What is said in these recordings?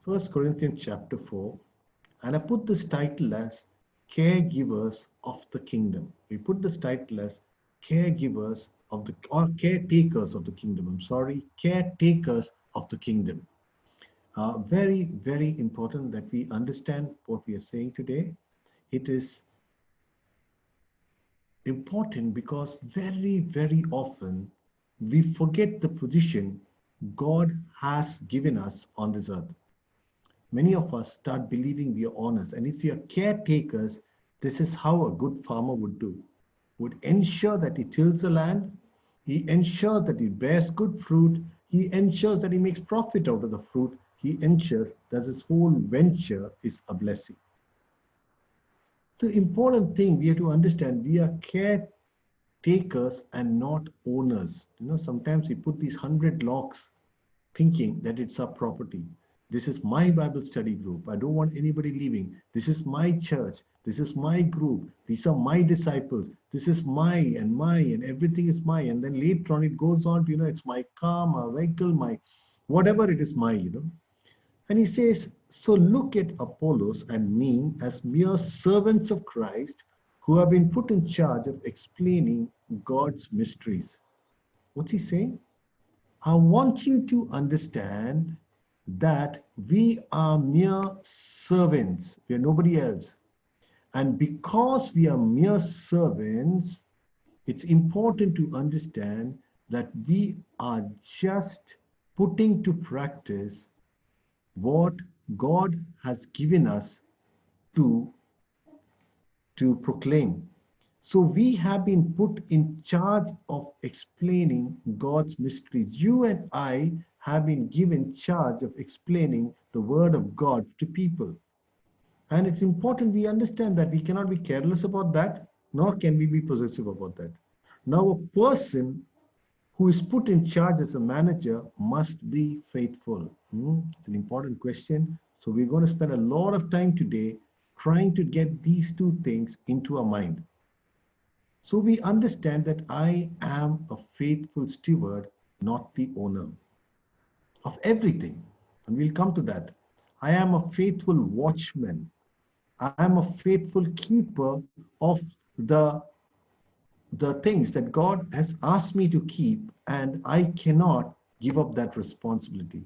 First Corinthians chapter 4, and I put this title as Caregivers of the Kingdom. We put this title as Caregivers of the, or Caretakers of the Kingdom. I'm sorry, Caretakers of the Kingdom. Very, very important that we understand what we are saying today. It is important because very, very often we forget the position God has given us on this earth. Many of us start believing we are honest. And if we are caretakers, this is how a good farmer would do. Would ensure that he tills the land, he ensures that he bears good fruit, he ensures that he makes profit out of the fruit, he ensures that his whole venture is a blessing. The important thing we have to understand, we are caretakers and not owners. Sometimes we put these 100 locks thinking that it's our property. This is my Bible study group. I don't want anybody leaving. This is my church. This is my group. These are my disciples. This is my, and everything is mine. And then later on, it goes on to, it's my car, my vehicle, my whatever it is, my. And he says, so look at Apollos and me as mere servants of Christ who have been put in charge of explaining God's mysteries. What's he saying? I want you to understand that we are mere servants. We are nobody else. And because we are mere servants, it's important to understand that we are just putting to practice what God has given us to, to proclaim. So we have been put in charge of explaining God's mysteries. You and I have been given charge of explaining the word of God to people. And it's important we understand that we cannot be careless about that, nor can we be possessive about that. Now, a person who is put in charge as a manager must be faithful. It's an important question. So we're going to spend a lot of time today trying to get these two things into our mind. So we understand that I am a faithful steward, not the owner of everything. And we'll come to that. I am a faithful watchman. I am a faithful keeper of the, the things that God has asked me to keep, and I cannot give up that responsibility.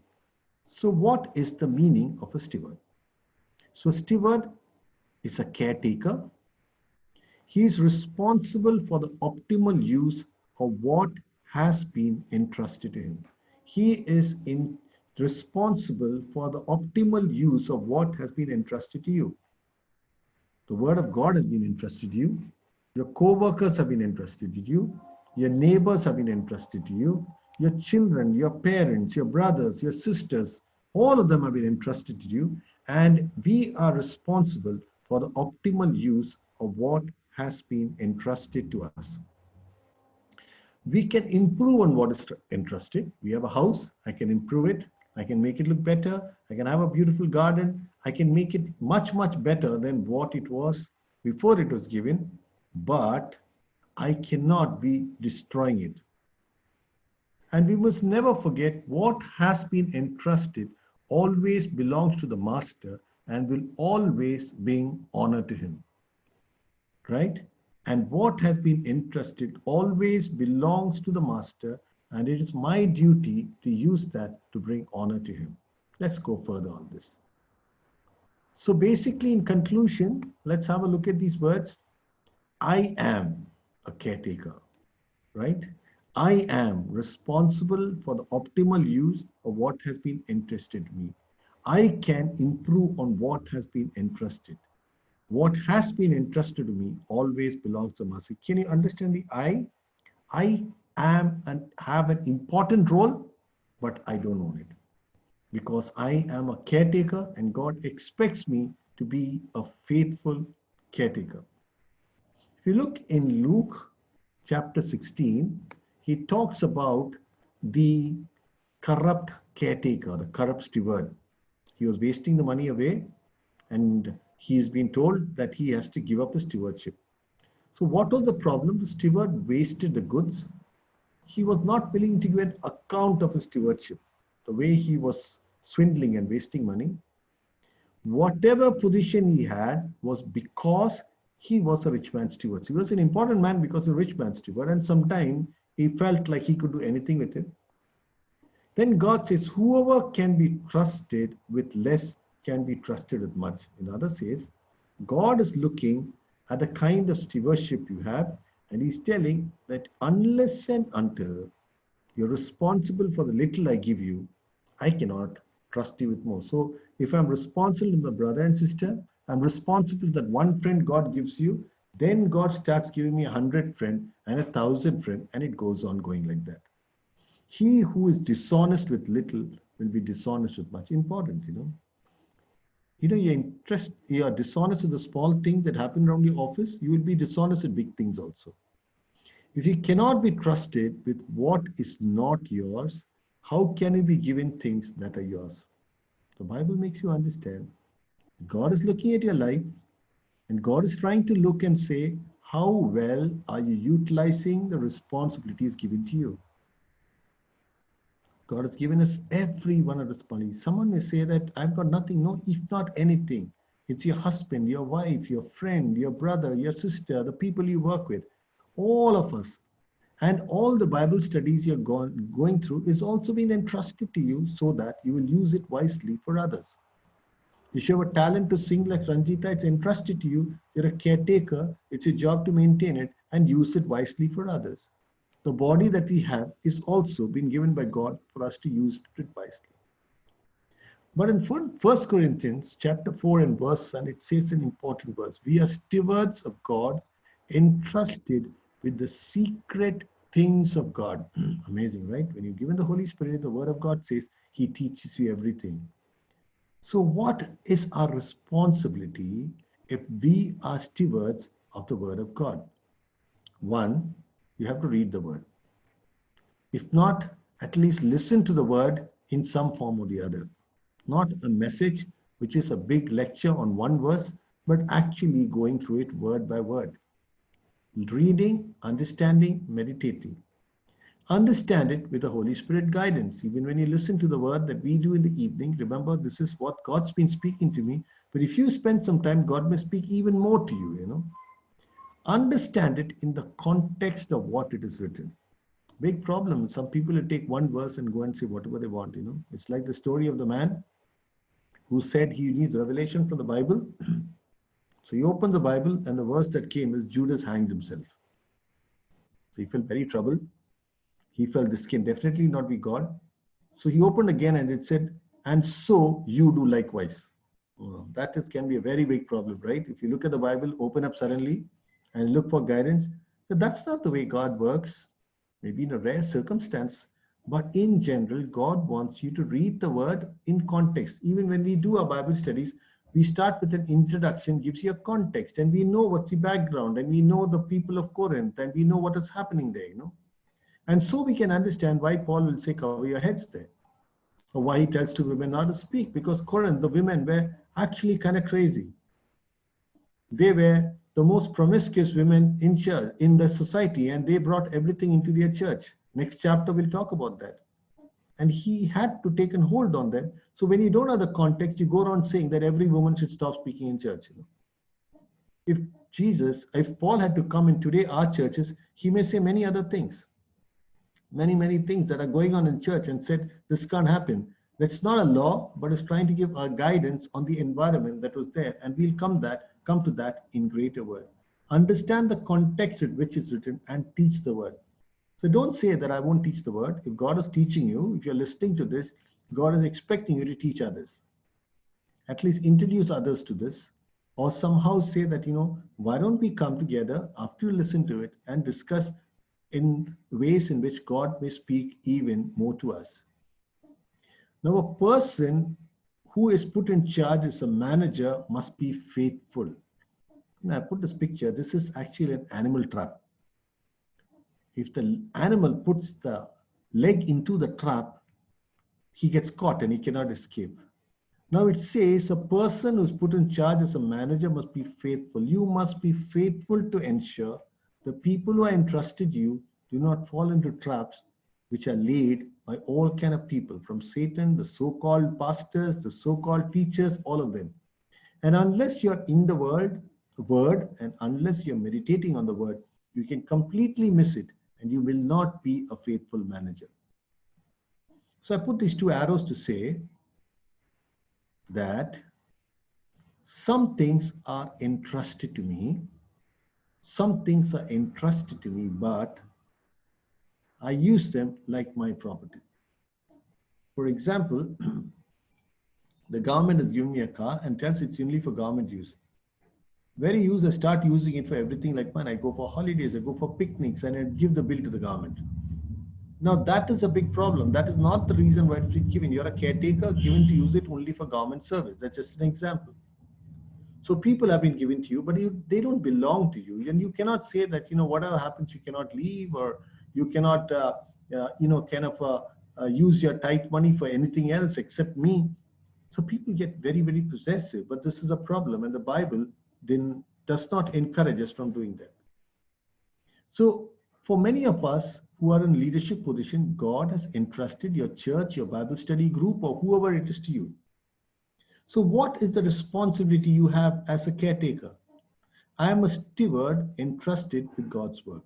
So what is the meaning of a steward? So a steward is a caretaker. He is responsible for the optimal use of what has been entrusted to him. He is responsible for the optimal use of what has been entrusted to you. The word of God has been entrusted to you. Your co-workers have been entrusted to you. Your neighbors have been entrusted to you. Your children, your parents, your brothers, your sisters, all of them have been entrusted to you. And we are responsible for the optimal use of what has been entrusted to us. We can improve on what is entrusted. We have a house, I can improve it. I can make it look better. I can have a beautiful garden. I can make it much, much better than what it was before it was given, but I cannot be destroying it. And we must never forget what has been entrusted always belongs to the master and will always bring honor to him. Right? And what has been entrusted always belongs to the master, and it is my duty to use that to bring honor to him. Let's go further on this. So basically, in conclusion, let's have a look at these words. I am a caretaker, right? I am responsible for the optimal use of what has been entrusted to me. I can improve on what has been entrusted. What has been entrusted to me always belongs to mercy. Can you understand the I? I am and have an important role, but I don't own it because I am a caretaker and God expects me to be a faithful caretaker. If you look in Luke chapter 16, he talks about the corrupt caretaker, the corrupt steward. He was wasting the money away and he's been told that he has to give up his stewardship. So what was the problem? The steward wasted the goods. He was not willing to give an account of his stewardship, the way he was swindling and wasting money. Whatever position he had was because he was a rich man's steward. He was an important man because a rich man's steward, and sometimes he felt like he could do anything with it. Then God says, whoever can be trusted with less can be trusted with much. In other says, God is looking at the kind of stewardship you have, and he's telling that unless and until you're responsible for the little I give you, I cannot trust you with more. So if I'm responsible to my brother and sister, I'm responsible for that one friend God gives you, then God starts giving me 100 friends and 1,000 friends, and it goes on going like that. He who is dishonest with little will be dishonest with much. Important, you're dishonest with the small things that happen around your office, you will be dishonest with big things also. If you cannot be trusted with what is not yours, how can you be given things that are yours? The Bible makes you understand. God is looking at your life, and God is trying to look and say, how well are you utilizing the responsibilities given to you? God has given us every one of responsibilities. Someone may say that I've got nothing. No, if not anything. It's your husband, your wife, your friend, your brother, your sister, the people you work with, all of us. And all the Bible studies you're going through is also being entrusted to you so that you will use it wisely for others. If you have a talent to sing like Ranjita, it's entrusted to you. You're a caretaker. It's your job to maintain it and use it wisely for others. The body that we have is also been given by God for us to use it wisely. But in 1 Corinthians chapter 4 and verse, and it says an important verse, we are stewards of God, entrusted with the secret things of God. Amazing, right? When you're given the Holy Spirit, the Word of God says He teaches you everything. So what is our responsibility if we are stewards of the Word of God? One, you have to read the Word. If not, at least listen to the Word in some form or the other. Not a message which is a big lecture on one verse, but actually going through it word by word. Reading, understanding, meditating. Understand it with the Holy Spirit guidance. Even when you listen to the word that we do in the evening, remember this is what God's been speaking to me. But if you spend some time, God may speak even more to you, Understand it in the context of what it is written. Big problem. Some people will take one verse and go and say whatever they want, It's like the story of the man who said he needs revelation from the Bible. So he opened the Bible, and the verse that came is Judas hanged himself. So he felt very troubled. He felt this can definitely not be God. So he opened again and it said, and so you do likewise. Well, can be a very big problem, right? If you look at the Bible, open up suddenly and look for guidance, but that's not the way God works. Maybe in a rare circumstance, but in general, God wants you to read the word in context. Even when we do our Bible studies, we start with an introduction, gives you a context, and we know what's the background, and we know the people of Corinth, and we know what is happening there, And so we can understand why Paul will say, cover your heads there. Or why he tells two women not to speak, because Corinth, the women were actually kind of crazy. They were the most promiscuous women in church, in the society, and they brought everything into their church. Next chapter, we'll talk about that. And he had to take a hold on them. So when you don't have the context, you go around saying that every woman should stop speaking in church. If Paul had to come in today, our churches, he may say many other things. Many things that are going on in church and said, this can't happen. That's not a law, but it's trying to give a guidance on the environment that was there. And we'll come to that in greater word. Understand the context in which it's written and teach the word. So don't say that I won't teach the word. If God is teaching you, if you're listening to this, God is expecting you to teach others. At least introduce others to this, or somehow say that, why don't we come together after you listen to it and discuss in ways in which God may speak even more to us. Now, a person who is put in charge as a manager must be faithful. Now, I put this picture. This is actually an animal trap. If the animal puts the leg into the trap, he gets caught and he cannot escape. Now it says a person who's put in charge as a manager must be faithful. You must be faithful to ensure the people who are entrusted you do not fall into traps which are laid by all kind of people, from Satan, the so-called pastors, the so-called teachers, all of them. And unless you're in the word, and unless you're meditating on the word, you can completely miss it and you will not be a faithful manager. So I put these two arrows to say that some things are entrusted to me. Some things are entrusted to me, but I use them like my property. For example, the government has given me a car and tells it's only for government use. Very use, I start using it for everything like mine. I go for holidays, I go for picnics, and I give the bill to the government. Now that is a big problem. That is not the reason why it's given. You're a caretaker given to use it only for government service. That's just an example. So people have been given to you, but they don't belong to you. And you cannot say that, whatever happens, you cannot leave, or you cannot, use your tithe money for anything else except me. So people get very, very possessive, but this is a problem. And the Bible does not encourage us from doing that. So for many of us who are in leadership position, God has entrusted your church, your Bible study group, or whoever it is to you. So what is the responsibility you have as a caretaker? I am a steward entrusted with God's work.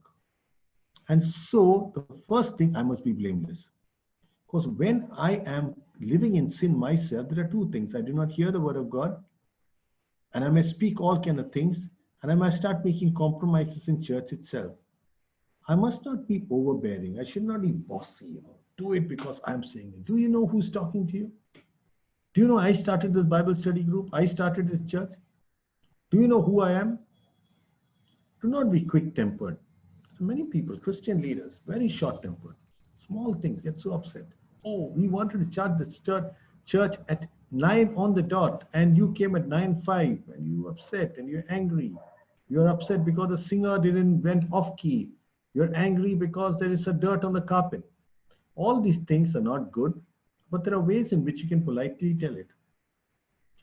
And so the first thing, I must be blameless. Because when I am living in sin myself, there are two things. I do not hear the word of God, and I may speak all kind of things, and I might start making compromises in church itself. I must not be overbearing. I should not be bossy. Do it because I'm saying it. Do you know who's talking to you? Do you know I started this Bible study group? I started this church. Do you know who I am? Do not be quick-tempered. So many people, Christian leaders, very short-tempered. Small things get so upset. Oh, we wanted to start the church at 9 on the dot, and you came at 9:05, and you're upset and you're angry. You're upset because the singer went off key. You're angry because there is a dirt on the carpet. All these things are not good, but there are ways in which you can politely tell it.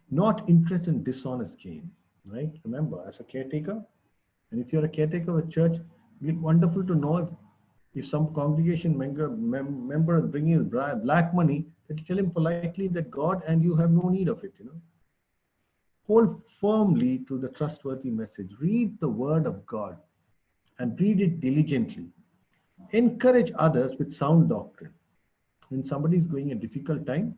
Not interest in dishonest gain, right? Remember, as a caretaker, and if you're a caretaker of a church, it's wonderful to know if some congregation member is bringing his black money, that you tell him politely that God and you have no need of it, Hold firmly to the trustworthy message. Read the word of God and read it diligently. Encourage others with sound doctrine. When somebody is going a difficult time,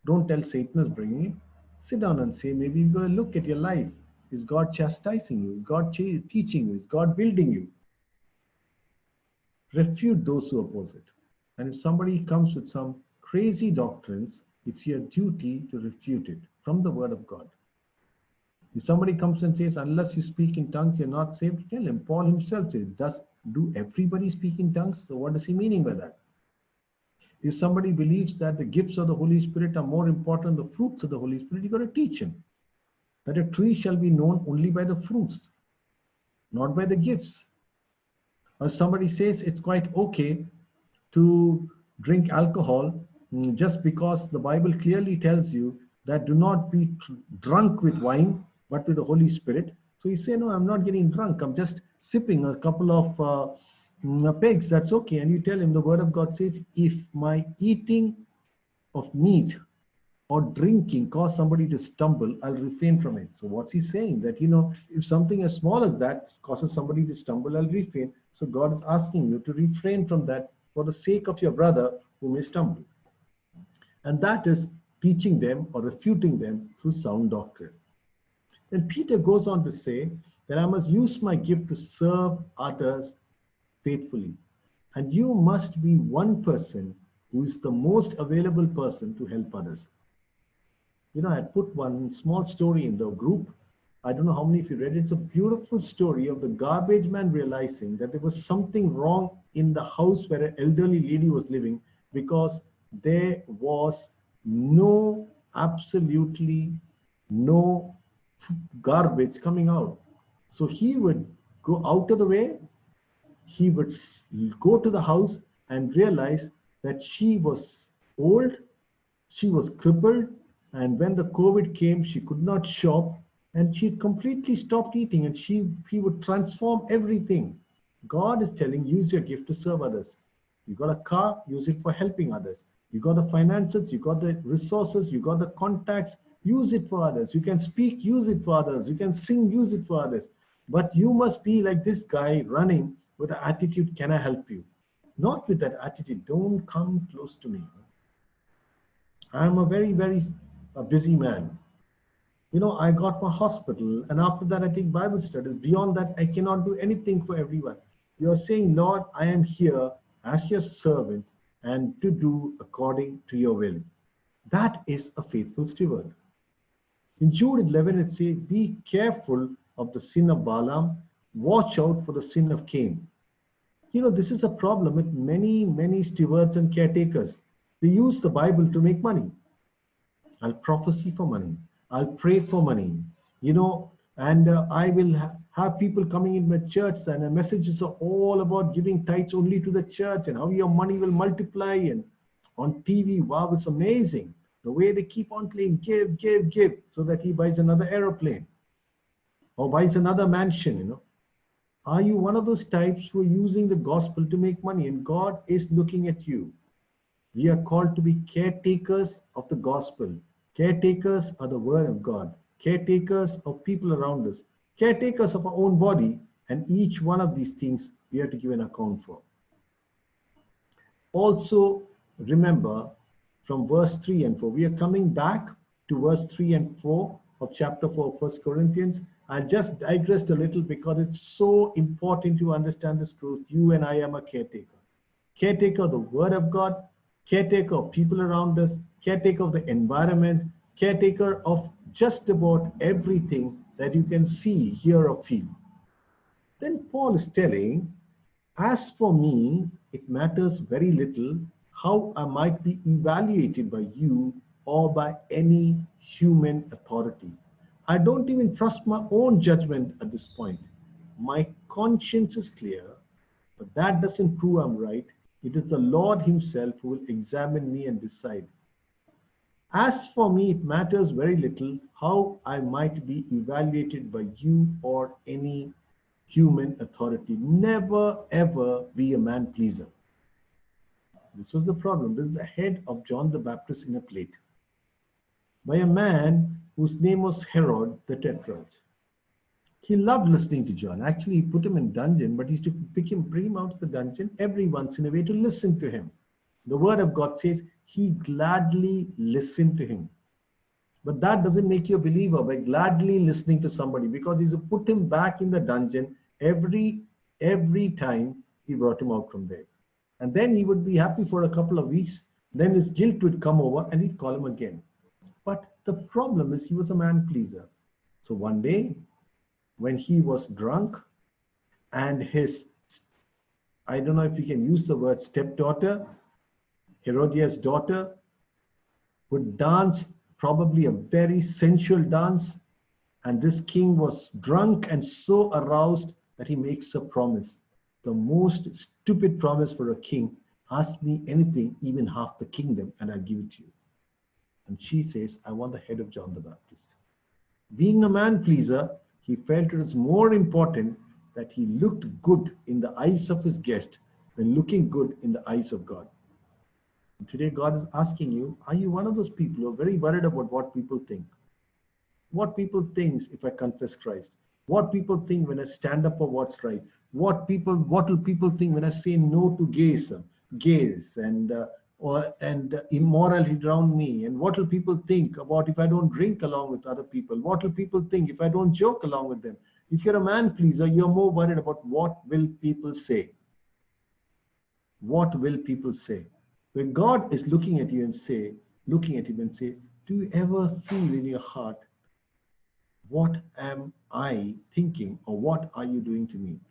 don't tell Satan is bringing it. Sit down and say, maybe you've got to look at your life. Is God chastising you? Is God teaching you? Is God building you? Refute those who oppose it. And if somebody comes with some crazy doctrines, it's your duty to refute it from the word of God. If somebody comes and says, unless you speak in tongues, you're not saved, tell him. Paul himself says, do everybody speak in tongues? So what is he meaning by that? If somebody believes that the gifts of the Holy Spirit are more important than the fruits of the Holy Spirit, you've got to teach him that a tree shall be known only by the fruits, not by the gifts. Or somebody says it's quite okay to drink alcohol just because the Bible clearly tells you that do not be drunk with wine, but with the Holy Spirit. So you say, no, I'm not getting drunk. I'm just sipping a couple of pegs. That's okay. And you tell him the word of God says, if my eating of meat or drinking cause somebody to stumble, I'll refrain from it. So what's he saying? That, if something as small as that causes somebody to stumble, I'll refrain. So God is asking you to refrain from that for the sake of your brother who may stumble. And that is teaching them or refuting them through sound doctrine. Then Peter goes on to say that I must use my gift to serve others faithfully. And you must be one person who is the most available person to help others. I had put one small story in the group. I don't know how many of you read it. It's a beautiful story of the garbage man realizing that there was something wrong in the house where an elderly lady was living, because there was absolutely no garbage coming out. So he would go out of the way. He would go to the house and realize that she was old, she was crippled, and when the COVID came, she could not shop, and she completely stopped eating, and he would transform everything. God is telling, use your gift to serve others. You got a car, use it for helping others. You got the finances, you got the resources, you got the contacts, use it for others. You can speak, use it for others. You can sing, use it for others. But you must be like this guy running with the attitude, can I help you? Not with that attitude, don't come close to me. I'm a very busy man. I got my hospital, and after that, I take Bible studies. Beyond that, I cannot do anything for everyone. You're saying, Lord, I am here as your servant and to do according to your will. That is a faithful steward. In Jude 11, it says, be careful of the sin of Balaam, watch out for the sin of Cain. This is a problem with many stewards and caretakers. They use the Bible to make money. I'll prophesy for money. I'll pray for money. And I will have people coming in my church, and the messages are all about giving tithes only to the church and how your money will multiply. And on TV, wow, it's amazing. The way they keep on playing, give, so that he buys another aeroplane or buys another mansion. Are you one of those types who are using the gospel to make money? And God is looking at you. We are called to be caretakers of the gospel. Caretakers of the word of God. Caretakers of people around us. Caretakers of our own body. And each one of these things we have to give an account for. Also, remember from verse 3 and 4. We are coming back to verse 3 and 4 of chapter 4 of 1 Corinthians. I'll just digress a little because it's so important to understand this truth. You and I am a caretaker. Caretaker of the word of God. Caretaker of people around us. Caretaker of the environment. Caretaker of just about everything that you can see, hear, or feel. Then Paul is telling, as for me, it matters very little how I might be evaluated by you or by any human authority. I don't even trust my own judgment at this point. My conscience is clear, but that doesn't prove I'm right. It is the Lord himself who will examine me and decide. As for me, it matters very little how I might be evaluated by you or any human authority. Never, ever be a man pleaser. This was the problem. This is the head of John the Baptist in a plate by a man whose name was Herod the Tetrarch. He loved listening to John. Actually, he put him in dungeon, but he used to bring him out of the dungeon every once in a way to listen to him. The word of God says he gladly listened to him. But that doesn't make you a believer by gladly listening to somebody, because he's put him back in the dungeon every time he brought him out from there. And then he would be happy for a couple of weeks. Then his guilt would come over and he'd call him again. But the problem is he was a man pleaser. So one day when he was drunk and his, I don't know if you can use the word stepdaughter, Herodias' daughter, would dance probably a very sensual dance. And this king was drunk and so aroused that he makes a promise. The most stupid promise for a king. Ask me anything, even half the kingdom, and I'll give it to you. And she says, I want the head of John the Baptist. Being a man pleaser, he felt it was more important that he looked good in the eyes of his guest than looking good in the eyes of God. And today God is asking you, are you one of those people who are very worried about what people think? What people think if I confess Christ? What people think when I stand up for what's right? What will people think when I say no to gays and immorality around me? And what will people think about if I don't drink along with other people? What will people think if I don't joke along with them? If you're a man pleaser, you're more worried about what will people say. What will people say? When God is looking at you and say, do you ever feel in your heart, what am I thinking, or what are you doing to me?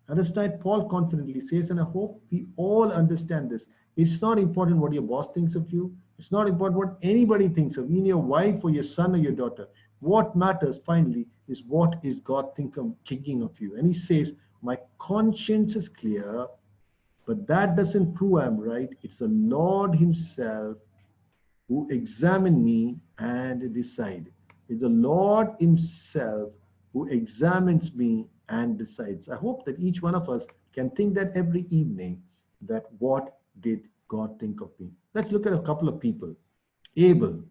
And this night, Paul confidently says, and I hope we all understand this. It's not important what your boss thinks of you. It's not important what anybody thinks of you, even your wife or your son or your daughter. What matters finally is what is God thinking of you. And he says, my conscience is clear, but that doesn't prove I'm right. It's the Lord himself who examine me and decide. It's the Lord himself who examines me and decides. I hope that each one of us can think that every evening, that what did God think of me? Let's look at a couple of people. Abel,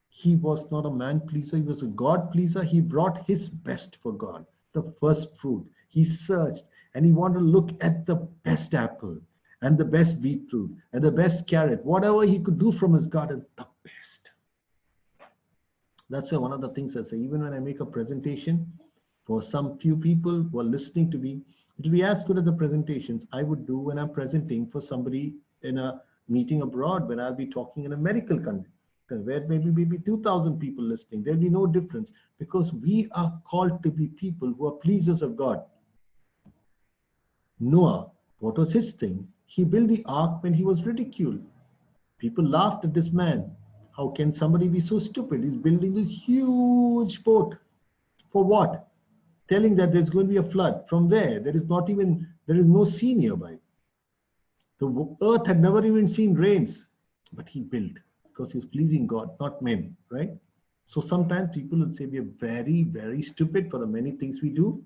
he was not a man pleaser, he was a God pleaser. He brought his best for God, the first fruit. He searched and he wanted to look at the best apple and the best beetroot and the best carrot, whatever he could do from his garden, the best. That's one of the things I say. Even when I make a presentation for some few people who are listening to me, it will be as good as the presentations I would do when I'm presenting for somebody in a meeting abroad, when I'll be talking in a medical country, where maybe 2,000 people listening. There'll be no difference because we are called to be people who are pleasers of God. Noah, what was his thing? He built the ark when he was ridiculed. People laughed at this man. How can somebody be so stupid? He's building this huge boat. For what? Telling that there's going to be a flood. From where? There is no sea nearby. The earth had never even seen rains. But he built because he was pleasing God, not men, right? So sometimes people will say we are very, very stupid for the many things we do,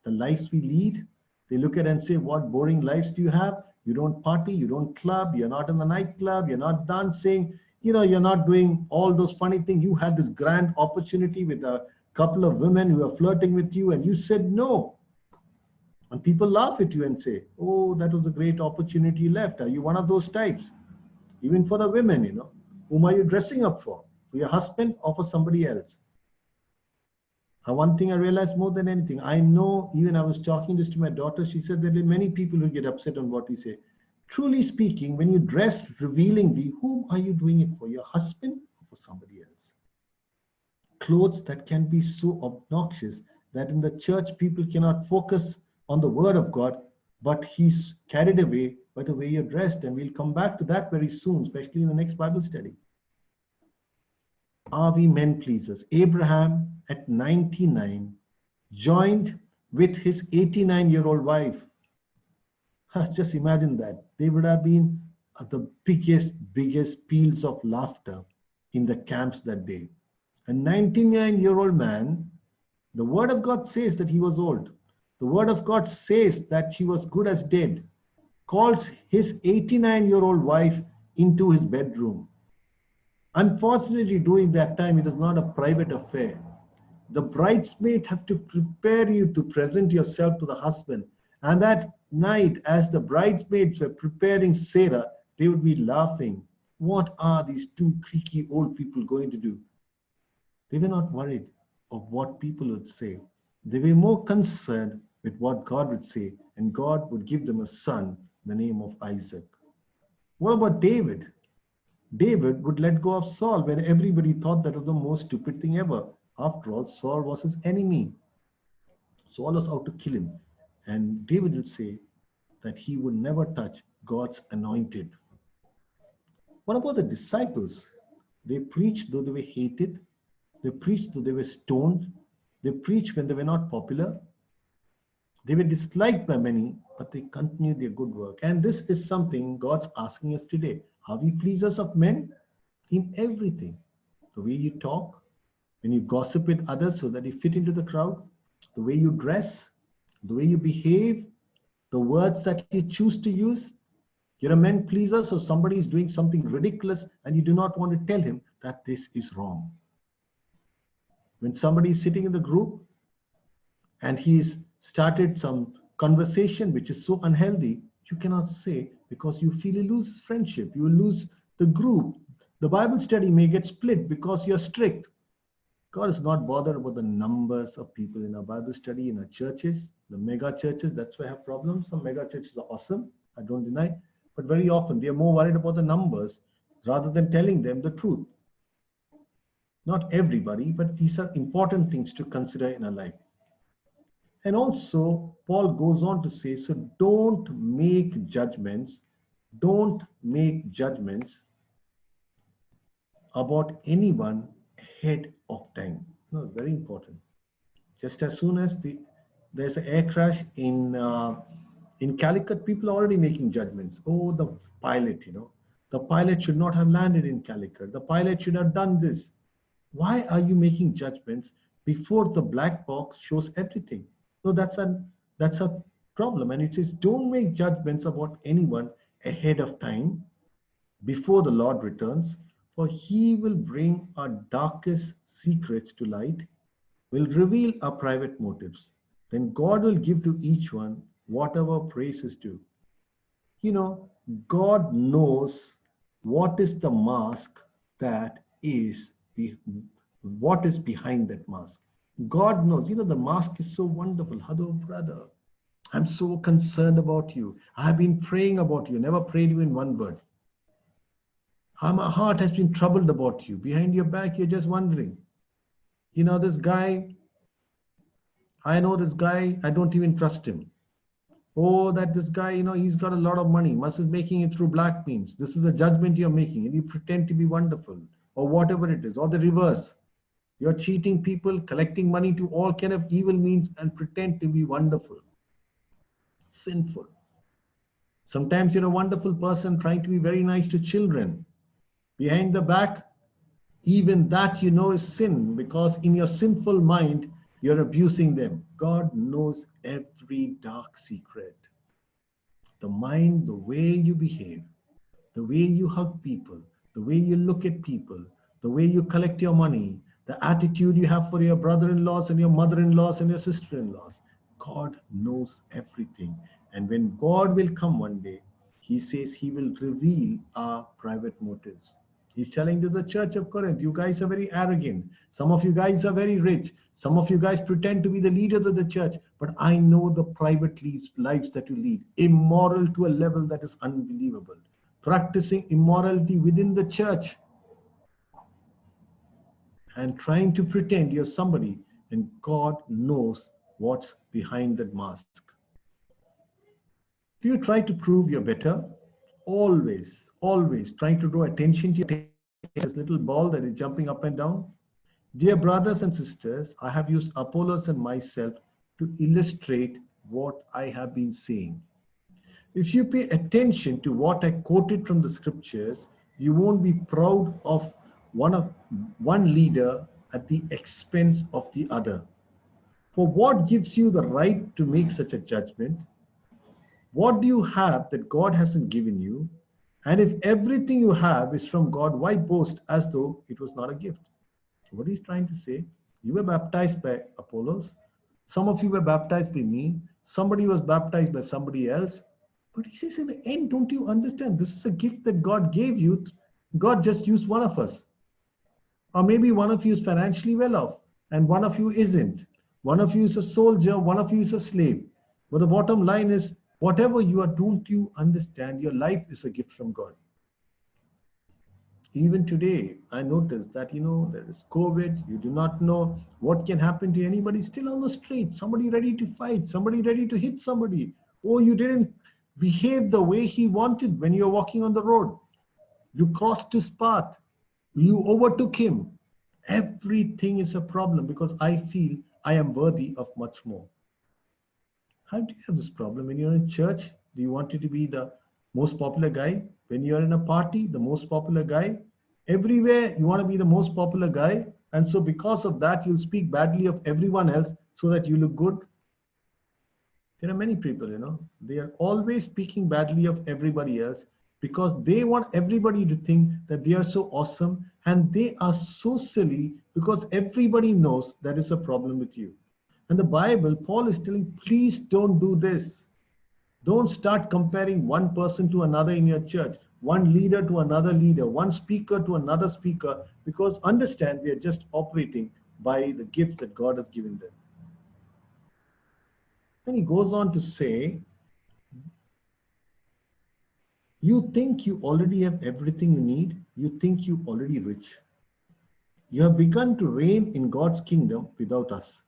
the lives we lead. They look at and say, what boring lives do you have? You don't party, you don't club, you're not in the nightclub, you're not dancing, you're not doing all those funny things. You had this grand opportunity with a couple of women who were flirting with you and you said no. And people laugh at you and say, oh, that was a great opportunity you left. Are you one of those types? Even for the women, whom are you dressing up for? For your husband or for somebody else? And one thing I realized more than anything, I know, even I was talking this to my daughter, she said there are many people who get upset on what we say. Truly speaking, when you dress revealingly, whom are you doing it for? Your husband or for somebody else? Clothes that can be so obnoxious that in the church people cannot focus on the word of God, but he's carried away by the way you're dressed. And we'll come back to that very soon, especially in the next Bible study. Are we men pleasers? Abraham at 99 joined with his 89-year-old wife. Just imagine that. They would have been the biggest peals of laughter in the camps that day. A 99-year-old man, the word of God says that he was old. The word of God says that he was good as dead. Calls his 89-year-old wife into his bedroom. Unfortunately, during that time, it is not a private affair. The bridesmaid have to prepare you to present yourself to the husband. And that night, as the bridesmaids were preparing Sarah, they would be laughing. What are these two creaky old people going to do? They were not worried of what people would say. They were more concerned with what God would say, and God would give them a son, the name of Isaac. What about David? David would let go of Saul when everybody thought that was the most stupid thing ever. After all, Saul was his enemy. Saul was out to kill him. And David would say that he would never touch God's anointed. What about the disciples? They preached though they were hated. They preached though they were stoned. They preached when they were not popular. They were disliked by many, but they continued their good work. And this is something God's asking us today. Are we pleasers of men? In everything. The way you talk, when you gossip with others so that you fit into the crowd, the way you dress, the way you behave, the words that you choose to use. You're a men pleaser, so somebody is doing something ridiculous and you do not want to tell him that this is wrong. When somebody is sitting in the group and he's started some conversation which is so unhealthy, you cannot say, because you feel you lose friendship, you will lose the group. The Bible study may get split because you're strict. God is not bothered about the numbers of people in our Bible study, in our churches, the mega churches. That's why I have problems. Some mega churches are awesome, I don't deny, but very often they are more worried about the numbers rather than telling them the truth. Not everybody, but these are important things to consider in our life. And also, Paul goes on to say, so don't make judgments about anyone ahead of time. No, very important. Just as soon as there's an air crash in Calicut, people are already making judgments. Oh, the pilot, the pilot should not have landed in Calicut. The pilot should have done this. Why are you making judgments before the black box shows everything? No, that's a problem. And it says, don't make judgments about anyone ahead of time before the Lord returns, for he will bring our darkest secrets to light, will reveal our private motives. Then God will give to each one whatever praise is due. You know, God knows what is the mask that is, what is behind that mask. God knows, the mask is so wonderful. Hello, brother. I'm so concerned about you. I've been praying about you, never prayed you in one word. My heart has been troubled about you. Behind your back, you're just wondering. This guy, I know this guy, I don't even trust him. Oh, that this guy, he's got a lot of money, must is making it through black means. This is a judgment you're making, and you pretend to be wonderful, or whatever it is, or the reverse. You're cheating people, collecting money to all kind of evil means, and pretend to be wonderful. Sinful. Sometimes you're a wonderful person trying to be very nice to children. Behind the back, even that is sin, because in your sinful mind, you're abusing them. God knows every dark secret. The mind, the way you behave, the way you hug people, the way you look at people, the way you collect your money, the attitude you have for your brother-in-laws and your mother-in-laws and your sister-in-laws. God knows everything. And when God will come one day, he says he will reveal our private motives. He's telling to the church of Corinth, you guys are very arrogant. Some of you guys are very rich. Some of you guys pretend to be the leaders of the church. But I know the private lives that you lead. Immoral to a level that is unbelievable. Practicing immorality within the church. And trying to pretend you're somebody. And God knows what's behind that mask. Do you try to prove you're better? Always, always trying to draw attention to this little ball that is jumping up and down. Dear brothers and sisters, I have used Apollos and myself to illustrate what I have been saying. If you pay attention to what I quoted from the scriptures, you won't be proud of one leader at the expense of the other. For what gives you the right to make such a judgment? What do you have that God hasn't given you? And if everything you have is from God, why boast as though it was not a gift? What he's trying to say, you were baptized by Apollos. Some of you were baptized by me. Somebody was baptized by somebody else. But he says in the end, don't you understand? This is a gift that God gave you. God just used one of us. Or maybe one of you is financially well off and one of you isn't. One of you is a soldier, one of you is a slave. But the bottom line is, whatever you are, don't you understand? Your life is a gift from God. Even today, I noticed that, there is COVID. You do not know what can happen to anybody still on the street. Somebody ready to fight, somebody ready to hit somebody. Oh, you didn't behave the way he wanted when you're walking on the road. You crossed his path. You overtook him. Everything is a problem because I feel I am worthy of much more. How do you have this problem? When you're in church, do you want to be the most popular guy? When you're in a party, the most popular guy? Everywhere, you want to be the most popular guy. And so because of that, you'll speak badly of everyone else so that you look good. There are many people, they are always speaking badly of everybody else because they want everybody to think that they are so awesome, and they are so silly because everybody knows there is a problem with you. And the Bible, Paul is telling, please don't do this. Don't start comparing one person to another in your church, one leader to another leader, one speaker to another speaker, because understand they are just operating by the gift that God has given them. And he goes on to say, you think you already have everything you need. You think you already rich. You have begun to reign in God's kingdom without us.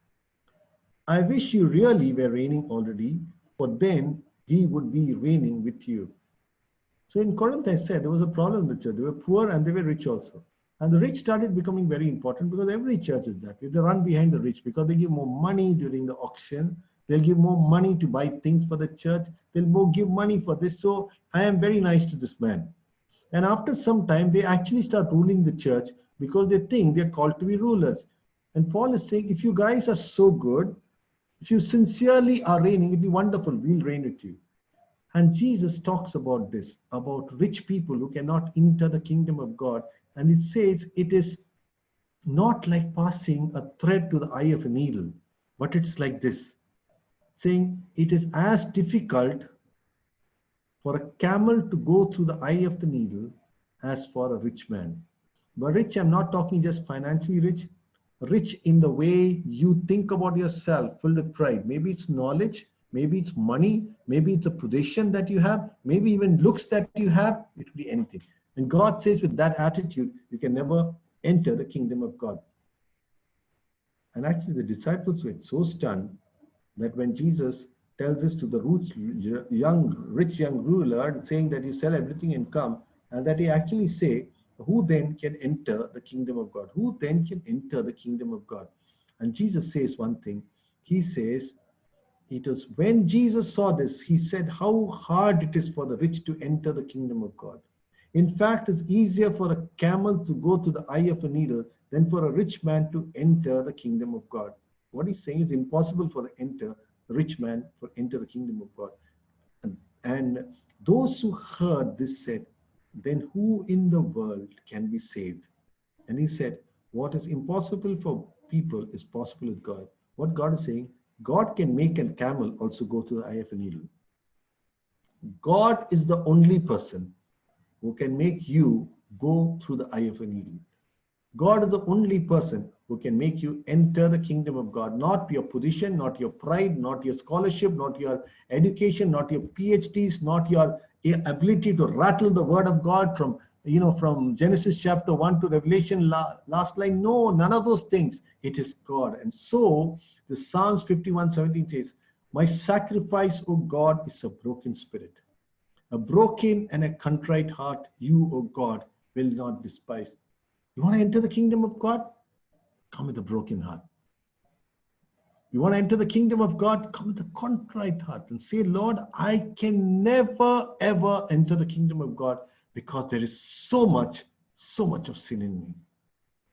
I wish you really were reigning already, for then he would be reigning with you. So in Corinth, I said there was a problem in the church. They were poor and they were rich also. And the rich started becoming very important because every church is that. They run behind the rich because they give more money during the auction. They'll give more money to buy things for the church. They'll give money for this. So I am very nice to this man. And after some time, they actually start ruling the church because they think they're called to be rulers. And Paul is saying, if you guys are so good, if you sincerely are reigning, it'd be wonderful. We'll reign with you. And Jesus talks about this, about rich people who cannot enter the kingdom of God. And it says it is not like passing a thread to the eye of a needle, but it's like this, saying it is as difficult for a camel to go through the eye of the needle as for a rich man. But rich, I'm not talking just financially rich, rich in the way you think about yourself, filled with pride. Maybe it's knowledge, maybe it's money, maybe it's a position that you have, maybe even looks that you have. It could be anything. And God says, with that attitude, you can never enter the kingdom of God. And actually, the disciples were so stunned that when Jesus tells this to the rich young ruler, saying that you sell everything and come, and that he actually say, who then can enter the kingdom of God? Who then can enter the kingdom of God? And Jesus says one thing. He says, it was when Jesus saw this, he said how hard it is for the rich to enter the kingdom of God. In fact, it's easier for a camel to go to the eye of a needle than for a rich man to enter the kingdom of God. What he's saying is impossible for the rich man to enter the kingdom of God. And those who heard this said, then who in the world can be saved? And he said, what is impossible for people is possible with God. What God is saying, God can make a camel also go to the eye of a needle. God is the only person who can make you go through the eye of a needle. God is the only person who can make you enter the kingdom of God. Not your position, not your pride, not your scholarship, not your education, not your PhDs, not your ability to rattle the word of God from Genesis chapter 1 to Revelation last line. No, none of those things. It is God. And so the Psalms 51:17 says, my sacrifice, O God, is a broken spirit. A broken and a contrite heart, you, O God, will not despise. You want to enter the kingdom of God? Come with a broken heart. You want to enter the kingdom of God? Come with a contrite heart and say, Lord, I can never, ever enter the kingdom of God because there is so much of sin in me.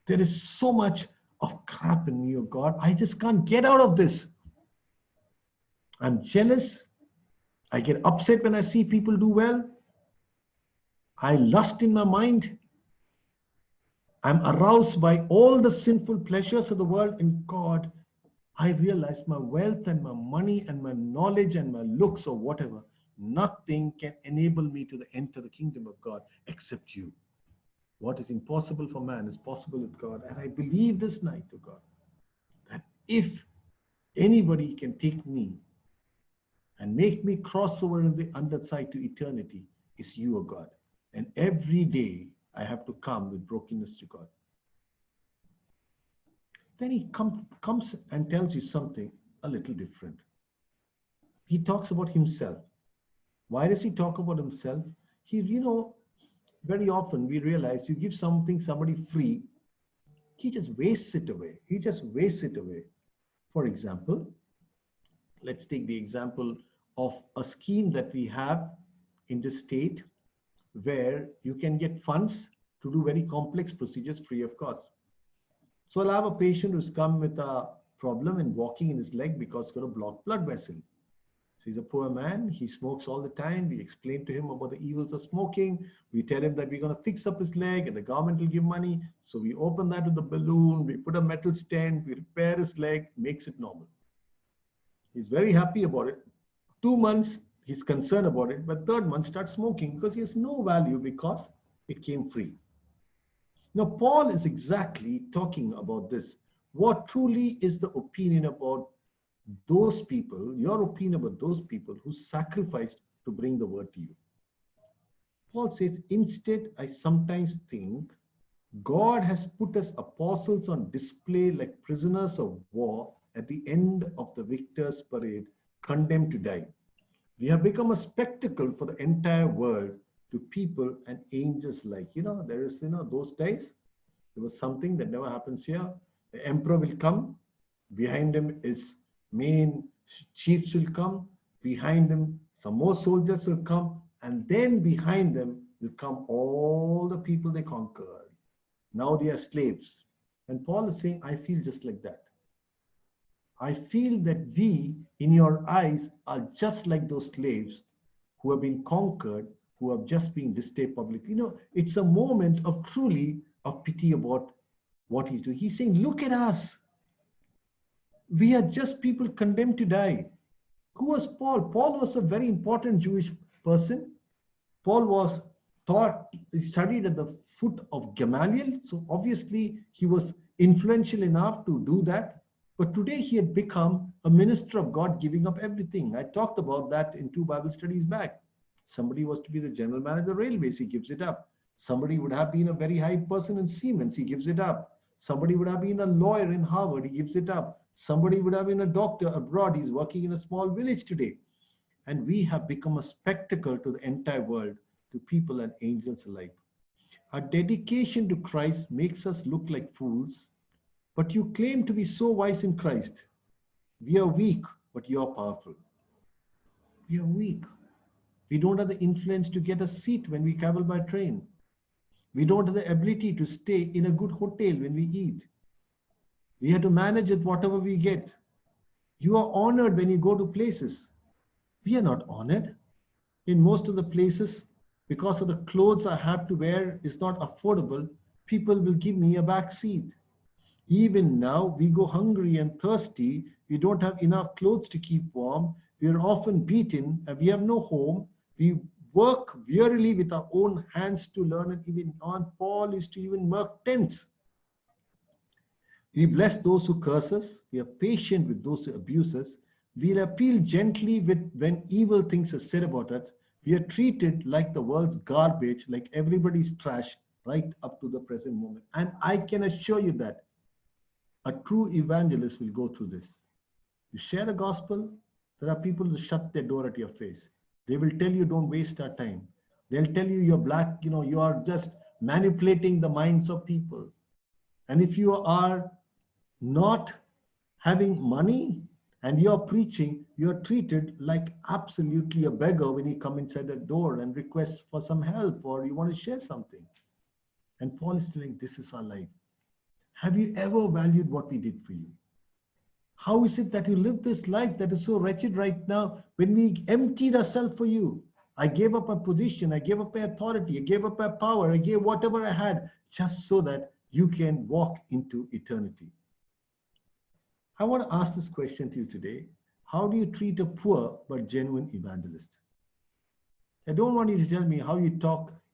There is so much of crap in me, oh God. I just can't get out of this. I'm jealous. I get upset when I see people do well. I lust in my mind. I'm aroused by all the sinful pleasures of the world. In God, I realize my wealth and my money and my knowledge and my looks or whatever, nothing can enable me to enter the kingdom of God except you. What is impossible for man is possible with God. And I believe this night, to God, that if anybody can take me and make me cross over on the underside to eternity, it's you, O God. And every day I have to come with brokenness to God. Then he comes and tells you something a little different. He talks about himself. Why does he talk about himself? Very often we realize you give somebody free, he just wastes it away. For example, let's take the example of a scheme that we have in the state where you can get funds to do very complex procedures free of cost. So I'll have a patient who's come with a problem in walking in his leg because he's got a blocked blood vessel. So he's a poor man. He smokes all the time. We explain to him about the evils of smoking. We tell him that we're going to fix up his leg and the government will give money. So we open that with the balloon. We put a metal stent. We repair his leg, makes it normal. He's very happy about it. 2 months, he's concerned about it. But 3rd month, starts smoking because he has no value because it came free. Now, Paul is exactly talking about this. What truly is the opinion about those people, your opinion about those people who sacrificed to bring the word to you? Paul says, instead, I sometimes think God has put us apostles on display like prisoners of war at the end of the victor's parade, condemned to die. We have become a spectacle for the entire world, to people and angels alike. There is, those days, there was something that never happens here. The emperor will come. Behind him is main chiefs will come. Behind them, some more soldiers will come. And then behind them will come all the people they conquered. Now they are slaves. And Paul is saying, I feel just like that. I feel that we, in your eyes, are just like those slaves who have been conquered, who have just been displayed publicly. It's a moment of truly of pity about what he's doing. He's saying, look at us. We are just people condemned to die. Who was Paul? Paul was a very important Jewish person. Paul was studied at the foot of Gamaliel. So obviously he was influential enough to do that. But today he had become a minister of God, giving up everything. I talked about that in 2 Bible studies back. Somebody was to be the general manager of the railways, he gives it up. Somebody would have been a very high person in Siemens, he gives it up. Somebody would have been a lawyer in Harvard, he gives it up. Somebody would have been a doctor abroad, he's working in a small village today. And we have become a spectacle to the entire world, to people and angels alike. Our dedication to Christ makes us look like fools, but you claim to be so wise in Christ. We are weak, but you are powerful. We are weak. We don't have the influence to get a seat when we travel by train. We don't have the ability to stay in a good hotel when we eat. We have to manage it whatever we get. You are honored when you go to places. We are not honored. In most of the places, because of the clothes I have to wear is not affordable, people will give me a back seat. Even now, we go hungry and thirsty. We don't have enough clothes to keep warm. We are often beaten. We have no home. We work wearily with our own hands to learn, and even on Paul is to even work tents. We bless those who curse us. We are patient with those who abuse us. We appeal gently when evil things are said about us. We are treated like the world's garbage, like everybody's trash, right up to the present moment. And I can assure you that a true evangelist will go through this. You share the gospel, there are people who shut their door at your face. They will tell you, don't waste our time. They'll tell you you're black, you are just manipulating the minds of people. And if you are not having money and you're preaching, you're treated like absolutely a beggar when you come inside the door and request for some help or you want to share something. And Paul is telling, this is our life. Have you ever valued what we did for you? How is it that you live this life that is so wretched right now when we emptied ourselves for you? I gave up my position, I gave up my authority, I gave up my power, I gave whatever I had just so that you can walk into eternity. I want to ask this question to you today. How do you treat a poor but genuine evangelist? I don't want you to tell me how you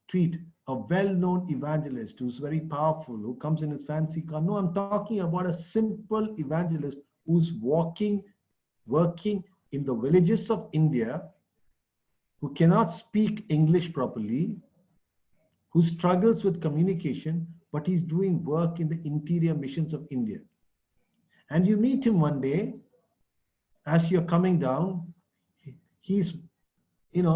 treat a well-known evangelist who's very powerful, who comes in his fancy car. No, I'm talking about a simple evangelist who's working in the villages of India, who cannot speak English properly, who struggles with communication, but he's doing work in the interior missions of India. And you meet him one day as you're coming down, he's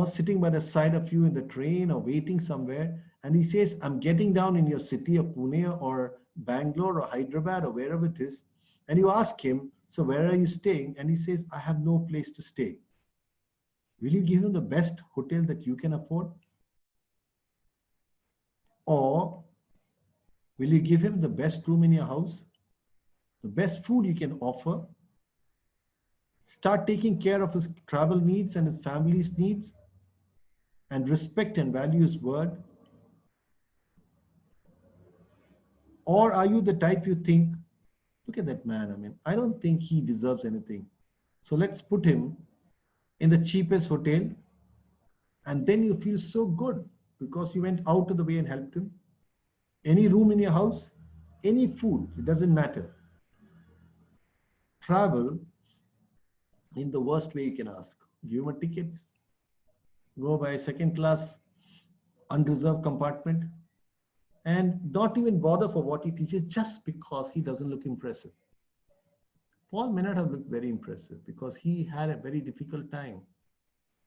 sitting by the side of you in the train or waiting somewhere, and he says, I'm getting down in your city of Pune or Bangalore or Hyderabad or wherever it is. And you ask him, so where are you staying? And he says, I have no place to stay. Will you give him the best hotel that you can afford? Or will you give him the best room in your house? The best food you can offer? Start taking care of his travel needs and his family's needs? And respect and value his word? Or are you the type you think, look at that man, I don't think he deserves anything. So let's put him in the cheapest hotel, and then you feel so good because you went out of the way and helped him. Any room in your house, any food, it doesn't matter. Travel in the worst way you can ask. Give him a ticket, go by second class, unreserved compartment, and not even bother for what he teaches just because he doesn't look impressive. Paul may not have looked very impressive because he had a very difficult time.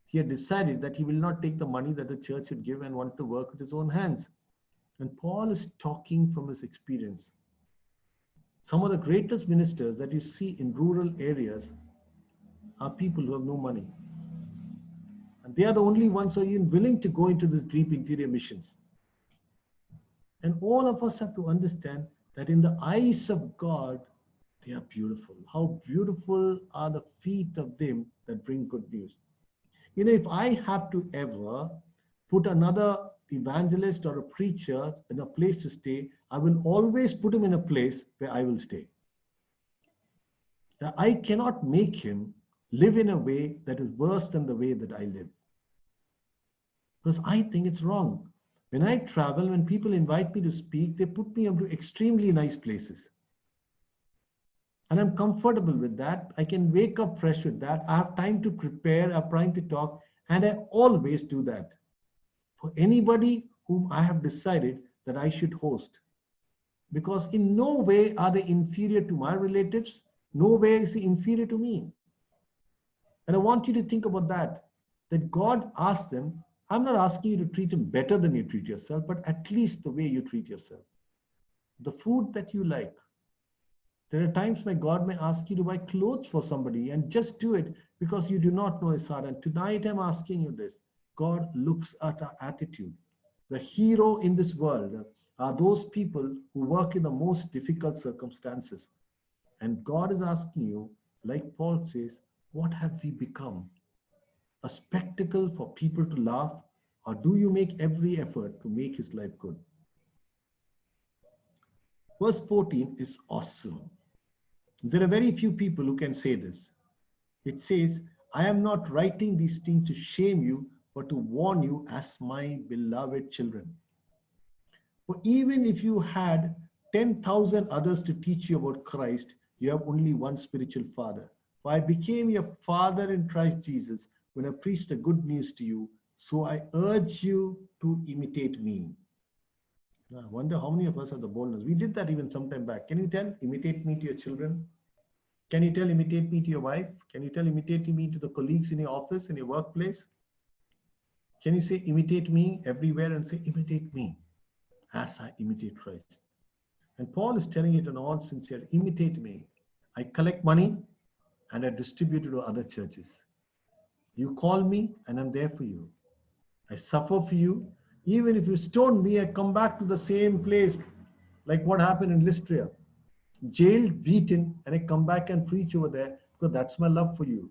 He had decided that he will not take the money that the church should give and want to work with his own hands. And Paul is talking from his experience. Some of the greatest ministers that you see in rural areas are people who have no money. And they are the only ones who are even willing to go into this deep interior missions. And all of us have to understand that in the eyes of God, they are beautiful. How beautiful are the feet of them that bring good news. If I have to ever put another evangelist or a preacher in a place to stay, I will always put him in a place where I will stay. Now, I cannot make him live in a way that is worse than the way that I live. Because I think it's wrong. When I travel, when people invite me to speak, they put me into extremely nice places. And I'm comfortable with that. I can wake up fresh with that. I have time to prepare, I have time to talk, and I always do that for anybody whom I have decided that I should host. Because in no way are they inferior to my relatives, no way is he inferior to me. And I want you to think about that God asked them, I'm not asking you to treat him better than you treat yourself, but at least the way you treat yourself. The food that you like. There are times where God may ask you to buy clothes for somebody and just do it because you do not know his heart. And tonight I'm asking you this. God looks at our attitude. The hero in this world are those people who work in the most difficult circumstances. And God is asking you, like Paul says, what have we become? A spectacle for people to laugh, or do you make every effort to make his life good? Verse 14 is awesome. There are very few people who can say this. It says, I am not writing these things to shame you, but to warn you as my beloved children. For even if you had 10,000 others to teach you about Christ, you have only one spiritual father. For I became your father in Christ Jesus when I preached the good news to you. So I urge you to imitate me. Now, I wonder how many of us have the boldness. We did that even some time back. Can you tell, imitate me to your children? Can you tell, imitate me to your wife? Can you tell, imitate me to the colleagues in your office, in your workplace? Can you say, imitate me everywhere and say, imitate me as I imitate Christ? And Paul is telling it in all sincerity, imitate me. I collect money and I distribute it to other churches. You call me and I'm there for you. I suffer for you. Even if you stone me, I come back to the same place like what happened in Lystra. Jailed, beaten, and I come back and preach over there because that's my love for you.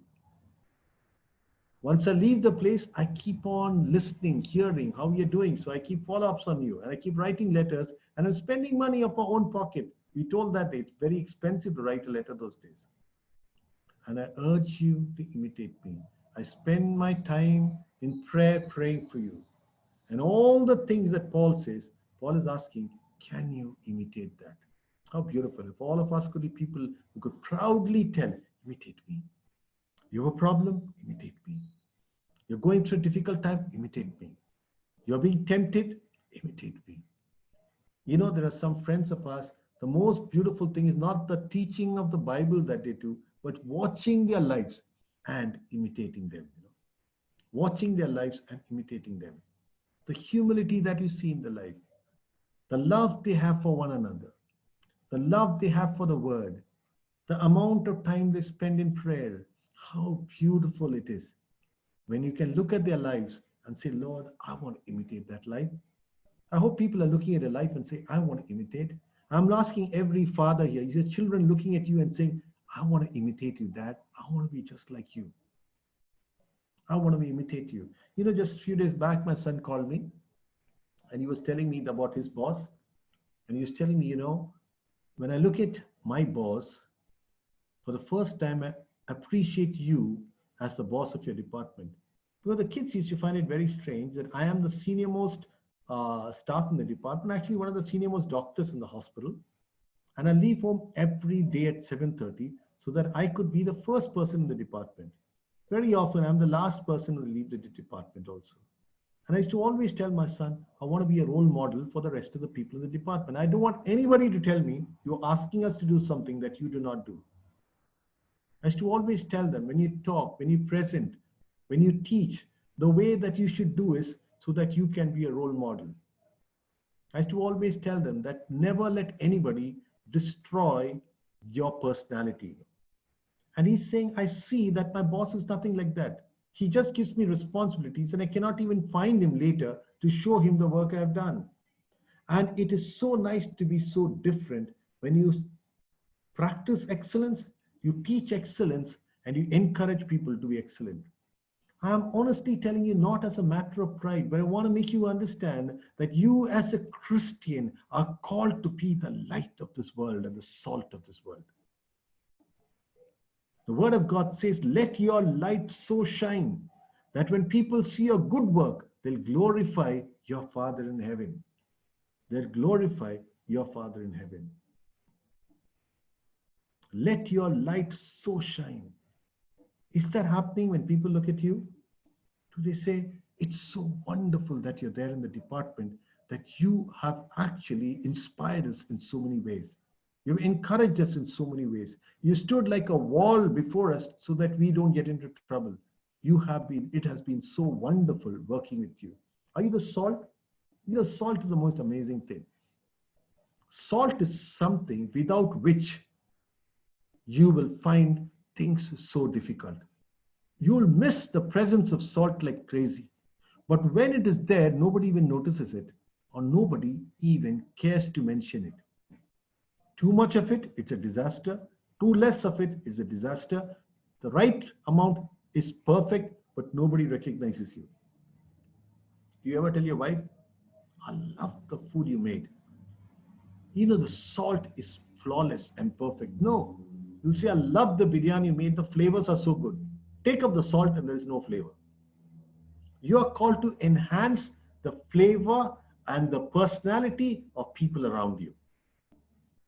Once I leave the place, I keep on listening, hearing how you're doing. So I keep follow-ups on you and I keep writing letters and I'm spending money of my own pocket. We told that it's very expensive to write a letter those days. And I urge you to imitate me. I spend my time in prayer praying for you. And all the things that Paul says, Paul is asking, can you imitate that? How beautiful. If all of us could be people who could proudly tell, imitate me. You have a problem? Imitate me. You're going through a difficult time? Imitate me. You're being tempted? Imitate me. There are some friends of ours, the most beautiful thing is not the teaching of the Bible that they do, but watching their lives and imitating them. Watching their lives and imitating them. The humility that you see in the life, the love they have for one another, the love they have for the word, the amount of time they spend in prayer, how beautiful it is when you can look at their lives and say, Lord, I want to imitate that life. I hope people are looking at their life and say, I want to imitate. I'm asking every father here, is your children looking at you and saying, I want to imitate you, Dad. I want to be just like you. I want to imitate you. Just a few days back, my son called me and he was telling me about his boss. And he was telling me, when I look at my boss, for the first time, I appreciate you as the boss of your department. Because the kids used to find it very strange that I am the senior most staff in the department, actually one of the senior most doctors in the hospital. And I leave home every day at 7:30 so that I could be the first person in the department. Very often, I'm the last person to leave the department also. And I used to always tell my son, I want to be a role model for the rest of the people in the department. I don't want anybody to tell me, you're asking us to do something that you do not do. I used to always tell them, when you talk, when you present, when you teach, the way that you should do is so that you can be a role model. I used to always tell them that never let anybody destroy your personality. And he's saying, I see that my boss is nothing like that. He just gives me responsibilities and I cannot even find him later to show him the work I've done. And it is so nice to be so different when you practice excellence, you teach excellence, and you encourage people to be excellent. I'm honestly telling you, not as a matter of pride, but I want to make you understand that you as a Christian are called to be the light of this world and the salt of this world. The word of God says, let your light so shine that when people see your good work, they'll glorify your Father in heaven. They'll glorify your Father in heaven. Let your light so shine. Is that happening when people look at you? Do they say, it's so wonderful that you're there in the department, that you have actually inspired us in so many ways. You've encouraged us in so many ways. You stood like a wall before us so that we don't get into trouble. It has been so wonderful working with you. Are you the salt? You know, salt is the most amazing thing. Salt is something without which you will find things so difficult. You'll miss the presence of salt like crazy. But when it is there, nobody even notices it, or nobody even cares to mention it. Too much of it, it's a disaster. Too less of it is a disaster. The right amount is perfect, but nobody recognizes you. Do you ever tell your wife, I love the food you made? You know, the salt is flawless and perfect. No, you'll say, I love the biryani you made. The flavors are so good. Take up the salt and there is no flavor. You are called to enhance the flavor and the personality of people around you.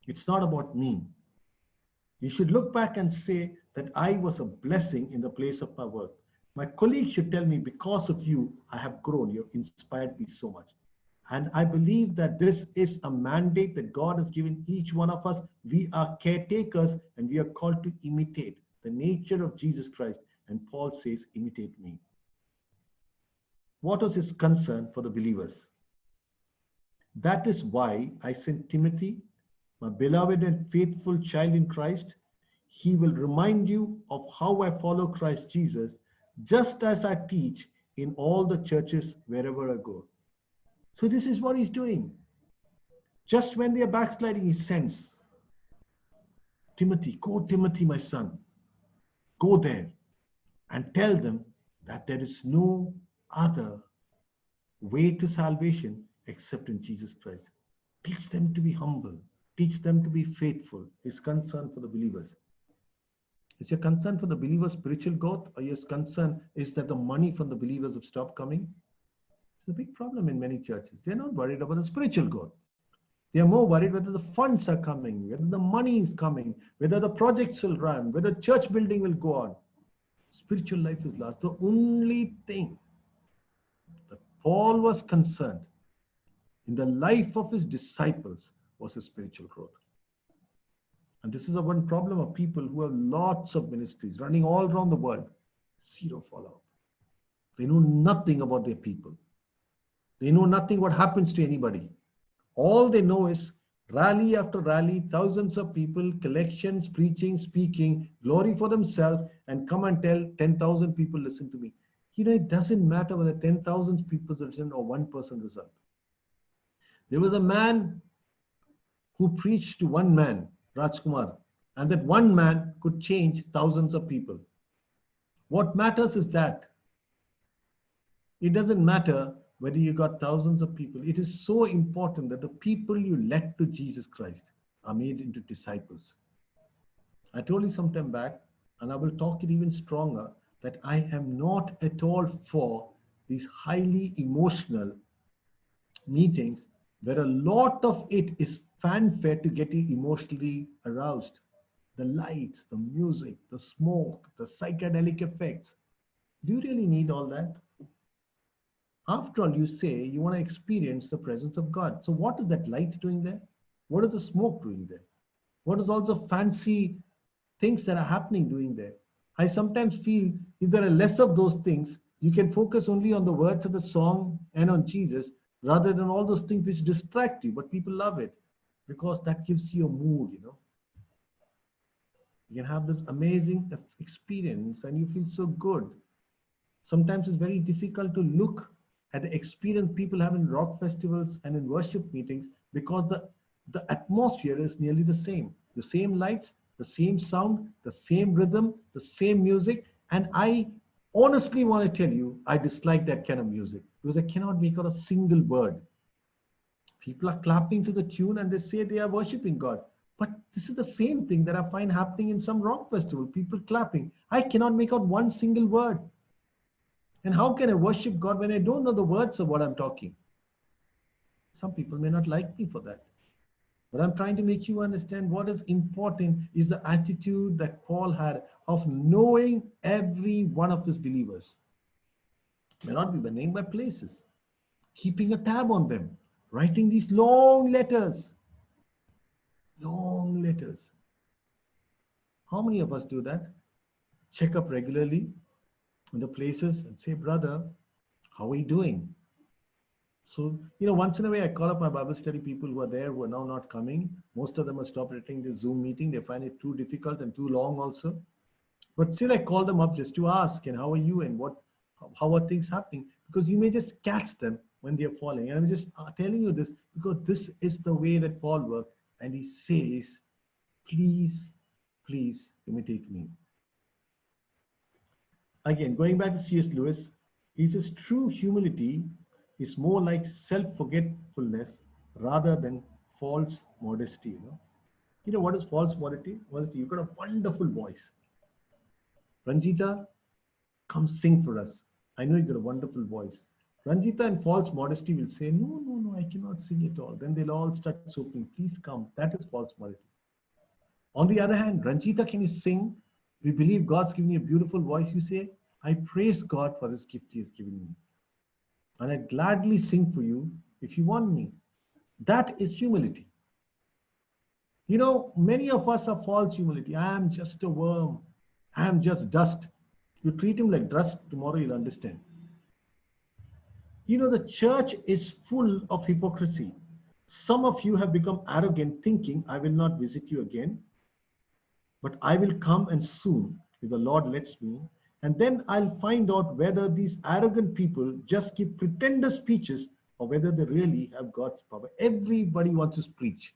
It's not about me. You should look back and say that I was a blessing in the place of my work. My colleagues should tell me, because of you, I have grown. You've inspired me so much. And I believe that this is a mandate that God has given each one of us. We are caretakers and we are called to imitate the nature of Jesus Christ. And Paul says, imitate me. What was his concern for the believers? That is why I sent Timothy, my beloved and faithful child in Christ. He will remind you of how I follow Christ Jesus, just as I teach in all the churches wherever I go. So this is what he's doing. Just when they are backsliding, he sends Timothy, go Timothy, my son, go there and tell them that there is no other way to salvation except in Jesus Christ. Teach them to be humble. Teach them to be faithful. His concern for the believers. Is your concern for the believers spiritual growth, or your concern is that the money from the believers have stopped coming? It's a big problem in many churches. They're not worried about the spiritual growth. They are more worried whether the funds are coming, whether the money is coming, whether the projects will run, whether church building will go on. Spiritual life is lost. The only thing that Paul was concerned in the life of his disciples was his spiritual growth. And this is the one problem of people who have lots of ministries running all around the world. Zero follow-up. They know nothing about their people. They know nothing what happens to anybody. All they know is rally after rally, thousands of people, collections, preaching, speaking, glory for themselves, and come and tell 10,000 people listen to me. You know, it doesn't matter whether 10,000 people listen or one person result. There was a man who preached to one man, Rajkumar, and that one man could change thousands of people. What matters is that it doesn't matter whether you got thousands of people. It is so important that the people you led to Jesus Christ are made into disciples. I told you some time back, and I will talk it even stronger, that I am not at all for these highly emotional meetings where a lot of it is fanfare to get you emotionally aroused. The lights, the music, the smoke, the psychedelic effects. Do you really need all that? After all, you say you want to experience the presence of God. So what is that lights doing there? What is the smoke doing there? What is all the fancy things that are happening doing there? I sometimes feel if there are less of those things, you can focus only on the words of the song and on Jesus rather than all those things which distract you. But people love it because that gives you a mood, you know. You can have this amazing experience and you feel so good. Sometimes it's very difficult to look at the experience people have in rock festivals and in worship meetings because the atmosphere is nearly the same. The same lights, the same sound, the same rhythm, the same music. And I Honestly, want to tell you, I dislike that kind of music because I cannot make out a single word. People are clapping to the tune and they say they are worshiping God. But this is the same thing that I find happening in some rock festival. People clapping. I cannot make out one single word. And how can I worship God when I don't know the words of what I'm talking? Some people may not like me for that. But I'm trying to make you understand what is important is the attitude that Paul had of knowing every one of his believers. May not be by name, by places. Keeping a tab on them. Writing these long letters. Long letters. How many of us do that? Check up regularly in the places and say, brother, how are you doing? So, once in a way, I call up my Bible study people who are there, who are now not coming. Most of them have stopped attending the Zoom meeting. They find it too difficult and too long also. But still, I call them up just to ask, and how are you and how are things happening? Because you may just catch them when they are falling. And I'm just telling you this because this is the way that Paul worked. And he says, please, please imitate me. Again, going back to C.S. Lewis, he says true humility is more like self-forgetfulness rather than false modesty. What is false modesty? You've got a wonderful voice. Ranjita, come sing for us. I know you've got a wonderful voice. Ranjita in false modesty will say, no, I cannot sing at all. Then they'll all start soaping, please come. That is false modesty. On the other hand, Ranjita, can you sing? We believe God's given you a beautiful voice. You say, I praise God for this gift he has given me. And I'd gladly sing for you if you want me. That is humility. Many of us are false humility. I am just a worm. I am just dust. You treat him like dust, tomorrow you'll understand. The church is full of hypocrisy. Some of you have become arrogant, thinking, I will not visit you again, but I will come and soon, if the Lord lets me. And then I'll find out whether these arrogant people just give pretender speeches or whether they really have God's power. Everybody wants to preach.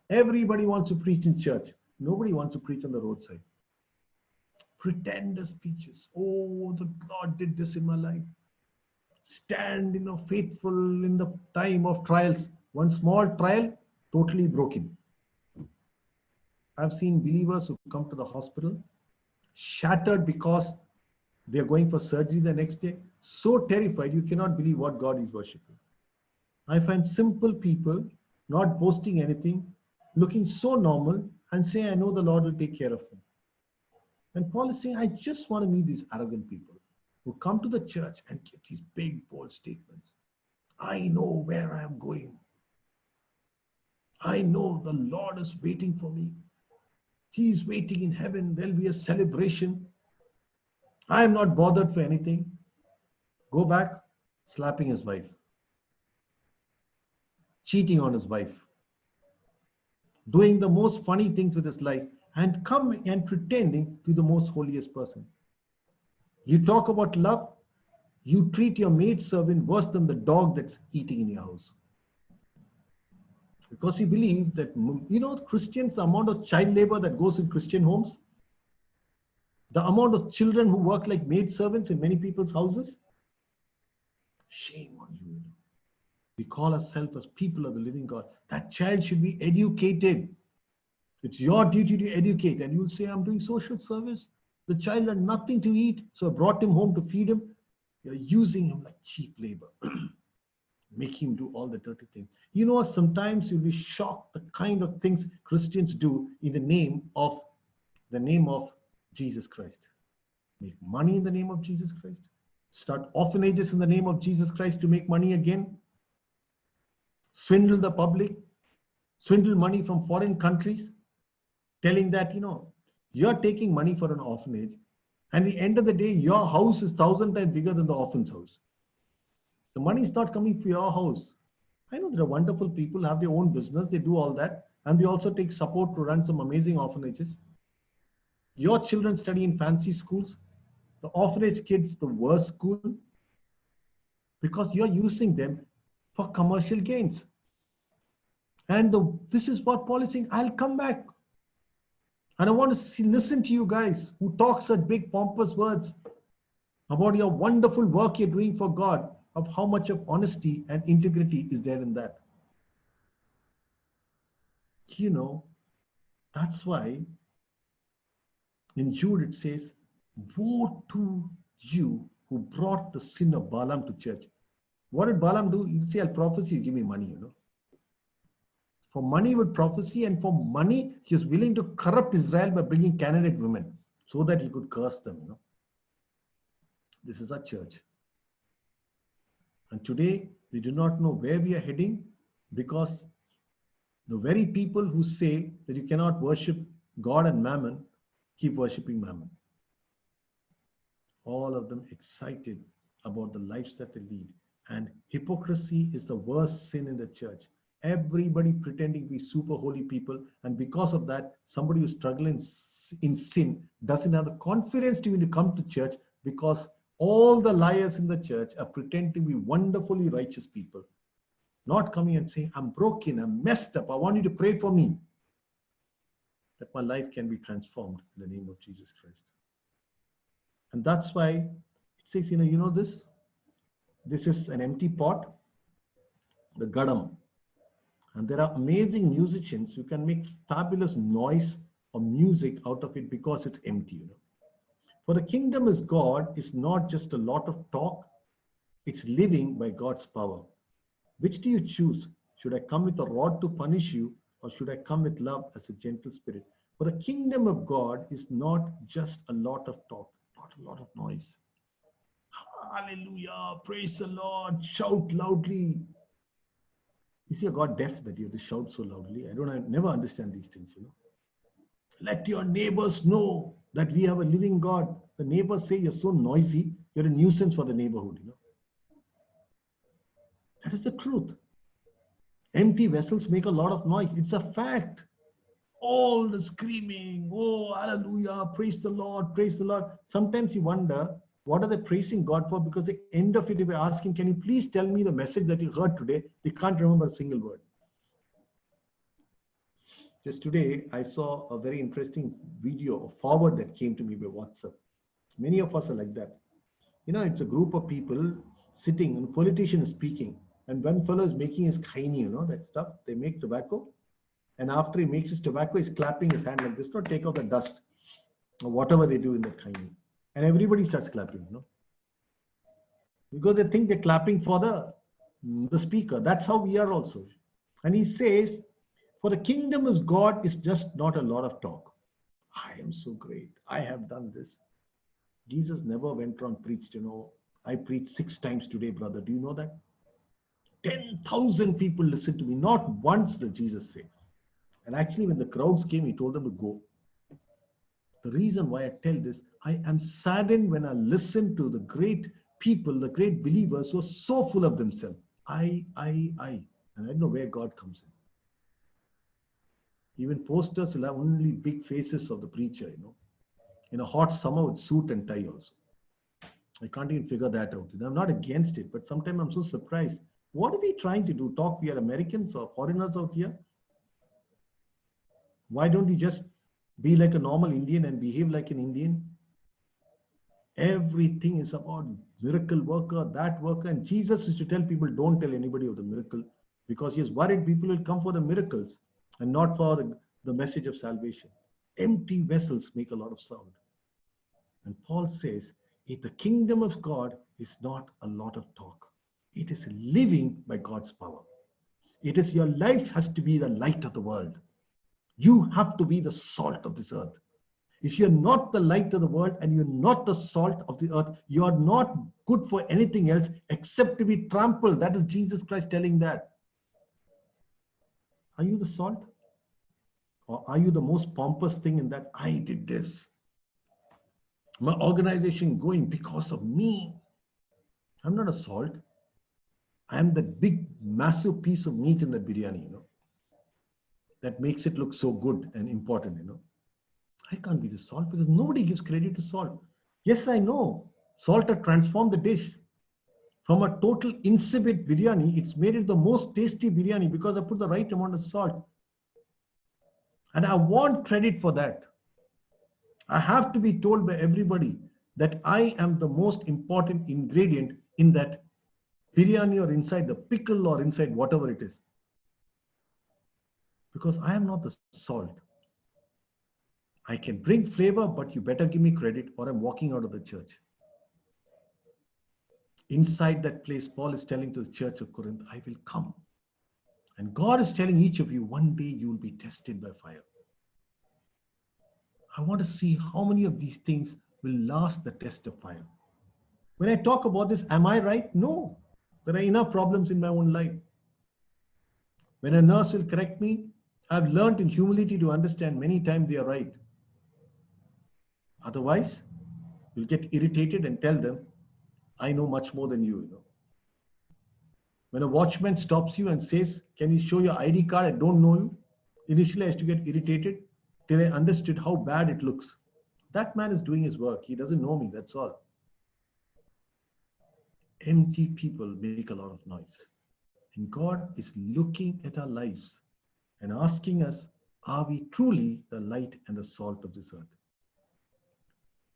Everybody wants to preach in church. Nobody wants to preach on the roadside. Pretender speeches. Oh, the Lord did this in my life. Stand, faithful in the time of trials. One small trial, totally broken. I've seen believers who come to the hospital shattered because they're going for surgery the next day, so terrified you cannot believe what God is worshiping. I find simple people not boasting anything, looking so normal and say, I know the Lord will take care of them. And Paul is saying, I just want to meet these arrogant people who come to the church and give these big, bold statements. I know where I am going. I know the Lord is waiting for me. He is waiting in heaven. There'll be a celebration. I am not bothered for anything. Go back, slapping his wife, cheating on his wife, doing the most funny things with his life, and come and pretending to be the most holiest person. You talk about love, you treat your maid servant worse than the dog that's eating in your house. Because you believe that, Christians, the amount of child labor that goes in Christian homes, the amount of children who work like maid servants in many people's houses, shame on you. We call ourselves as people of the living God. That child should be educated. It's your duty to educate. And you'll say, I'm doing social service. The child had nothing to eat, so I brought him home to feed him. You're using him like cheap labor. Make him do all the dirty things. Sometimes you'll be shocked the kind of things Christians do in the name of Jesus Christ. Make money in the name of Jesus Christ. Start orphanages in the name of Jesus Christ to make money again. Swindle the public. Swindle money from foreign countries. Telling that, you're taking money for an orphanage. And at the end of the day, your house is 1,000 times bigger than the orphan's house. The money is not coming for your house. I know there are wonderful people, have their own business, they do all that. And they also take support to run some amazing orphanages. Your children study in fancy schools. The orphanage kids, the worst school. Because you're using them for commercial gains. And this is what Paul is saying, I'll come back. And I want to listen to you guys who talk such big pompous words. about your wonderful work you're doing for God, of how much of honesty and integrity is there in that. You know, that's why in Jude it says, woe to you who brought the sin of Balaam to church. What did Balaam do? He'd say, I'll prophesy, you give me money, For money would prophecy, and for money, he was willing to corrupt Israel by bringing Canaanite women so that he could curse them, This is our church. And today, we do not know where we are heading, because the very people who say that you cannot worship God and Mammon keep worshipping Mammon. All of them excited about the lives that they lead. And hypocrisy is the worst sin in the church. Everybody pretending to be super holy people, and because of that, somebody who's struggling in sin doesn't have the confidence to even come to church, because all the liars in the church are pretending to be wonderfully righteous people, not coming and saying, I'm broken, I'm messed up, I want you to pray for me, that my life can be transformed in the name of Jesus Christ. And that's why it says, this is an empty pot, the gadam. And there are amazing musicians who can make fabulous noise or music out of it because it's empty. For the kingdom is God is not just a lot of talk, it's living by God's power. Which do you choose? Should I come with a rod to punish you, or should I come with love as a gentle spirit? For the kingdom of God is not just a lot of talk, not a lot of noise. Hallelujah, praise the Lord, shout loudly. Is your God deaf that you have to shout so loudly? I never understand these things, Let your neighbors know that we have a living God. The neighbors say you're so noisy, you're a nuisance for the neighborhood, That is the truth. Empty vessels make a lot of noise. It's a fact. All the screaming, oh, hallelujah, praise the Lord, praise the Lord. Sometimes you wonder, what are they praising God for? Because the end of it, if we ask him, can you please tell me the message that you heard today? They can't remember a single word. Just today, I saw a very interesting video, a forward that came to me by WhatsApp. Many of us are like that. It's a group of people sitting and a politician is speaking. And one fellow is making his khaini, that stuff. They make tobacco. And after he makes his tobacco, he's clapping his hand like this, to take out the dust or whatever they do in that khaini. And everybody starts clapping, because they think they're clapping for the speaker. That's how we are also. And he says, for the kingdom of God is just not a lot of talk. I am so great. I have done this. Jesus never went around preached, I preached 6 times today, brother. Do you know that? 10,000 people listened to me. Not once did Jesus say. And actually, when the crowds came, he told them to go. The reason why I tell this, I am saddened when I listen to the great people, the great believers who are so full of themselves. I. And I don't know where God comes in. Even posters will have only big faces of the preacher, in a hot summer with suit and tie also. I can't even figure that out. I'm not against it, but sometimes I'm so surprised. What are we trying to do? Talk we are Americans or foreigners out here? Why don't you just be like a normal Indian and behave like an Indian? Everything is about miracle worker, that worker. And Jesus used to tell people, don't tell anybody of the miracle, because he is worried people will come for the miracles and not for the message of salvation. Empty vessels make a lot of sound. And Paul says, if the kingdom of God is not a lot of talk, it is living by God's power. It is your life has to be the light of the world. You have to be the salt of this earth. If you're not the light of the world and you're not the salt of the earth, you are not good for anything else except to be trampled. That is Jesus Christ telling that. Are you the salt? Or are you the most pompous thing in that? I did this. My organization going because of me. I'm not a salt. I am that big, massive piece of meat in the biryani, that makes it look so good and important, I can't be the salt because nobody gives credit to salt. Yes, I know. Salt has transformed the dish. From a total insipid biryani, it's made it the most tasty biryani because I put the right amount of salt. And I want credit for that. I have to be told by everybody that I am the most important ingredient in that biryani or inside the pickle or inside whatever it is. Because I am not the salt. I can bring flavor, but you better give me credit or I'm walking out of the church. Inside that place, Paul is telling to the church of Corinth, I will come. And God is telling each of you, one day you will be tested by fire. I want to see how many of these things will last the test of fire. When I talk about this, am I right? No. There are enough problems in my own life. When a nurse will correct me, I've learned in humility to understand many times they are right. Otherwise, you'll get irritated and tell them, I know much more than you. When a watchman stops you and says, can you show your ID card? I don't know you. Initially, I used to get irritated till I understood how bad it looks. That man is doing his work. He doesn't know me. That's all. Empty people make a lot of noise. And God is looking at our lives and asking us, are we truly the light and the salt of this earth?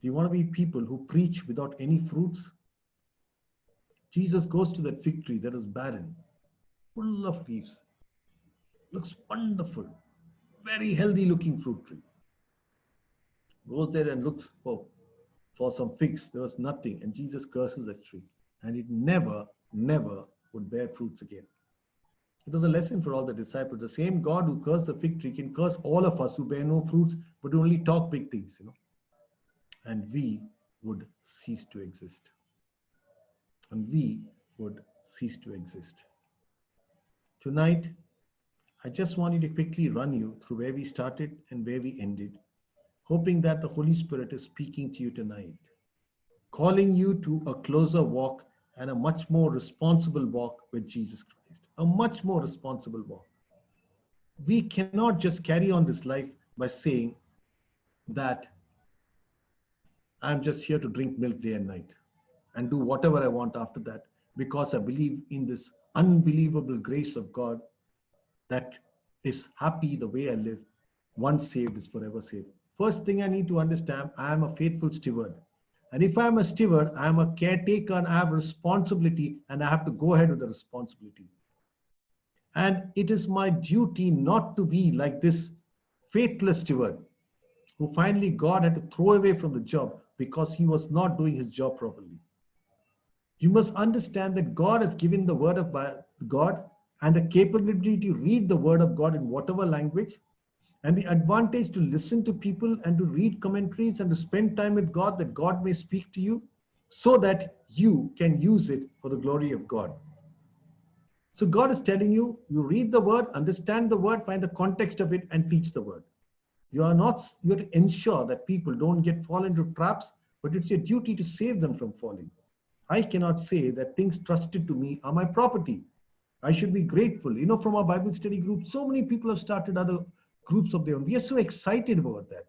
Do you want to be people who preach without any fruits? Jesus goes to that fig tree that is barren, full of leaves. Looks wonderful. Very healthy looking fruit tree. Goes there and looks for some figs. There was nothing. And Jesus curses that tree. And it never would bear fruits again. It was a lesson for all the disciples. The same God who cursed the fig tree can curse all of us who bear no fruits, but only talk big things, And we would cease to exist. And we would cease to exist. Tonight, I just wanted to quickly run you through where we started and where we ended, hoping that the Holy Spirit is speaking to you tonight, calling you to a closer walk and a much more responsible walk with Jesus Christ, a much more responsible walk. We cannot just carry on this life by saying that I'm just here to drink milk day and night and do whatever I want after that, because I believe in this unbelievable grace of God that is happy the way I live. Once saved is forever saved. First thing I need to understand, I am a faithful steward. And if I'm a steward, I'm a caretaker and I have responsibility and I have to go ahead with the responsibility. And it is my duty not to be like this faithless steward who finally God had to throw away from the job because he was not doing his job properly. You must understand that God has given the word of God and the capability to read the word of God in whatever language, and the advantage to listen to people and to read commentaries and to spend time with God, that God may speak to you so that you can use it for the glory of God. So God is telling you, you read the word, understand the word, find the context of it and teach the word. You have to ensure that people don't fall into traps, but it's your duty to save them from falling. I cannot say that things trusted to me are my property. I should be grateful. From our Bible study group, so many people have started other groups of their own. We are so excited about that.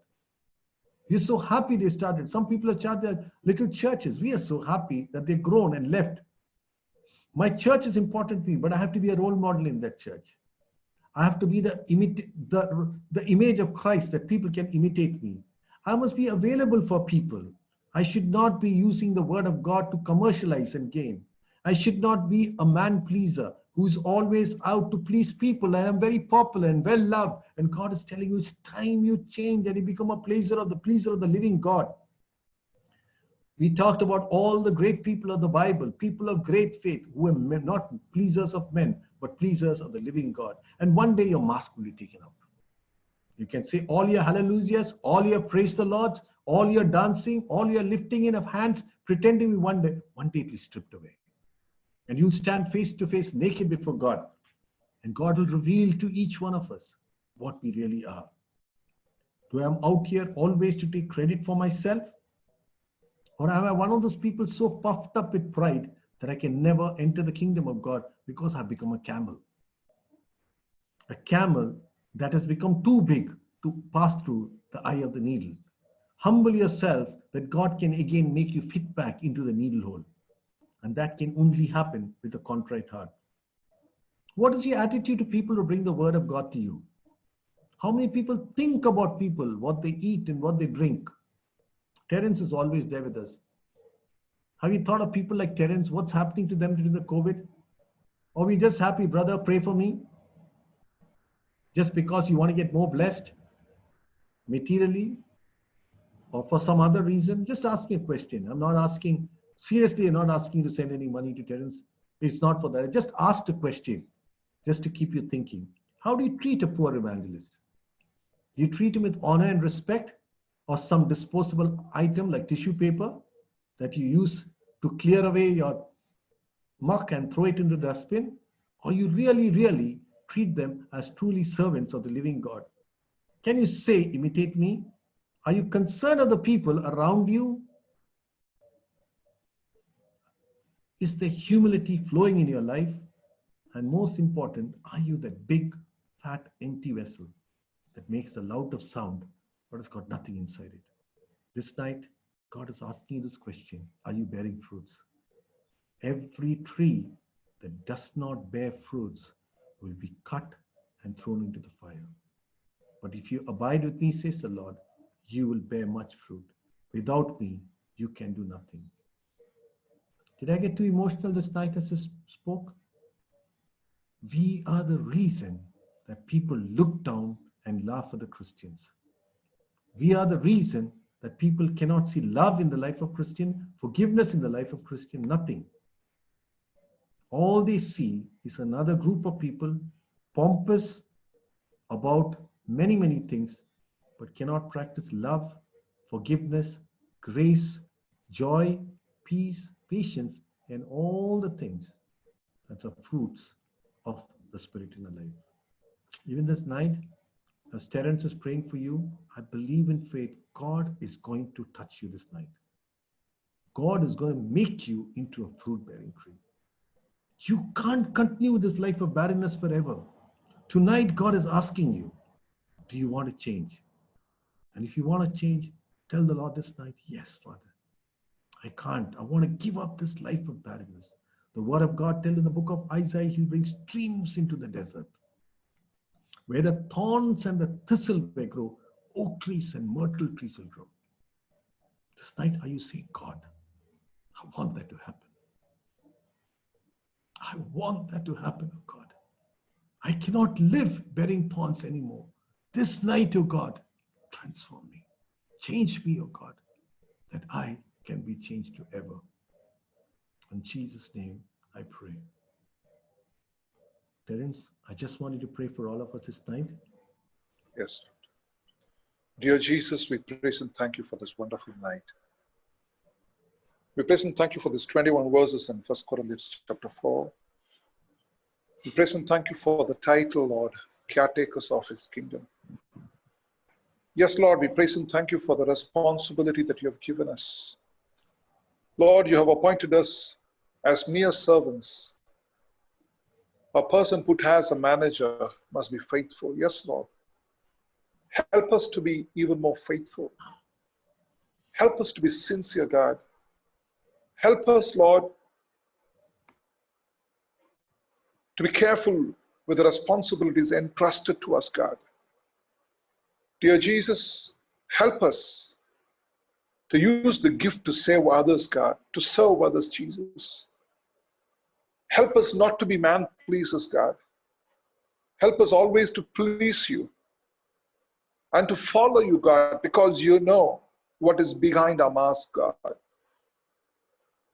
We are so happy they started. Some people have started their little churches. We are so happy that they've grown and left. My church is important to me, but I have to be a role model in that church. I have to be the image of Christ that people can imitate me. I must be available for people. I should not be using the word of God to commercialize and gain. I should not be a man pleaser who's always out to please people. I am very popular and well loved. And God is telling you, it's time you change and you become a pleaser of the living God. We talked about all the great people of the Bible, people of great faith, who are not pleasers of men, but pleasers of the living God. And one day your mask will be taken up. You can say all your hallelujahs, all your praise the Lords, all your dancing, all your lifting in of hands, pretending we one day it will stripped away. And you'll stand face to face naked before God. And God will reveal to each one of us what we really are. Do I am out here always to take credit for myself? Or am I one of those people so puffed up with pride that I can never enter the kingdom of God because I've become a camel? A camel that has become too big to pass through the eye of the needle. Humble yourself that God can again make you fit back into the needle hole. And that can only happen with a contrite heart. What is your attitude to people who bring the word of God to you? How many people think about people, what they eat and what they drink? Terence is always there with us. Have you thought of people like Terence? What's happening to them during the COVID? Or we just happy, brother, pray for me? Just because you want to get more blessed materially or for some other reason? Just asking a question. I'm not asking, seriously, I'm not asking you to send any money to Terence. It's not for that. I just asked a question just to keep you thinking. How do you treat a poor evangelist? Do you treat him with honor and respect, or some disposable item like tissue paper that you use to clear away your muck and throw it into the dustbin? Or you really, really treat them as truly servants of the living God? Can you say, imitate me? Are you concerned of the people around you? Is there humility flowing in your life? And most important, are you that big, fat, empty vessel that makes the loud of sound, but has got nothing inside it? This night, God is asking you this question. Are you bearing fruits? Every tree that does not bear fruits will be cut and thrown into the fire. But if you abide with me, says the Lord, you will bear much fruit. Without me, you can do nothing. Did I get too emotional this night as I spoke? We are the reason that people look down and laugh at the Christians. We are the reason that people cannot see love in the life of Christian, forgiveness in the life of Christian, nothing. All they see is another group of people, pompous about many, many things, but cannot practice love, forgiveness, grace, joy, peace, patience, and all the things that are fruits of the Spirit in our life. Even this night, as Terence is praying for you, I believe in faith, God is going to touch you this night. God is going to make you into a fruit-bearing tree. You can't continue with this life of barrenness forever. Tonight, God is asking you, do you want to change? And if you want to change, tell the Lord this night, yes, Father, I can't. I want to give up this life of barrenness. The word of God tells in the book of Isaiah, He'll bring streams into the desert. Where the thorns and the thistle may grow, oak trees and myrtle trees will grow. This night, are you saying, God, I want that to happen. I want that to happen, oh God. I cannot live bearing thorns anymore. This night, oh God, transform me. Change me, oh God, that I can be changed forever. In Jesus' name, I pray. Terence, I just wanted to pray for all of us this night. Yes. Dear Jesus, we praise and thank you for this wonderful night. We praise and thank you for these 21 verses in 1 Corinthians chapter 4. We praise and thank you for the title, Lord, caretakers of His kingdom. Yes, Lord, we praise and thank you for the responsibility that you have given us. Lord, you have appointed us as mere servants. A person put as a manager must be faithful. Yes, Lord. Help us to be even more faithful. Help us to be sincere, God. Help us, Lord, to be careful with the responsibilities entrusted to us, God. Dear Jesus, help us to use the gift to save others, God, to serve others, Jesus. Help us not to be man pleasers, God. Help us always to please you and to follow you, God, because you know what is behind our mask, God.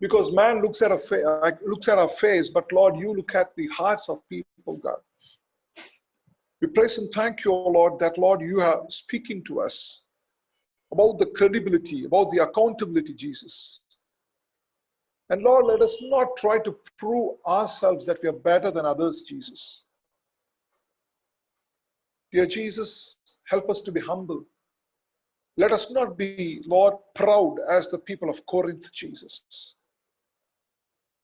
Because man looks at our face, but Lord, you look at the hearts of people, God. We praise and thank you, O Lord, that Lord, you are speaking to us about the credibility, about the accountability, Jesus. And Lord, let us not try to prove ourselves that we are better than others, Jesus. Dear Jesus, help us to be humble. Let us not be, Lord, proud as the people of Corinth, Jesus.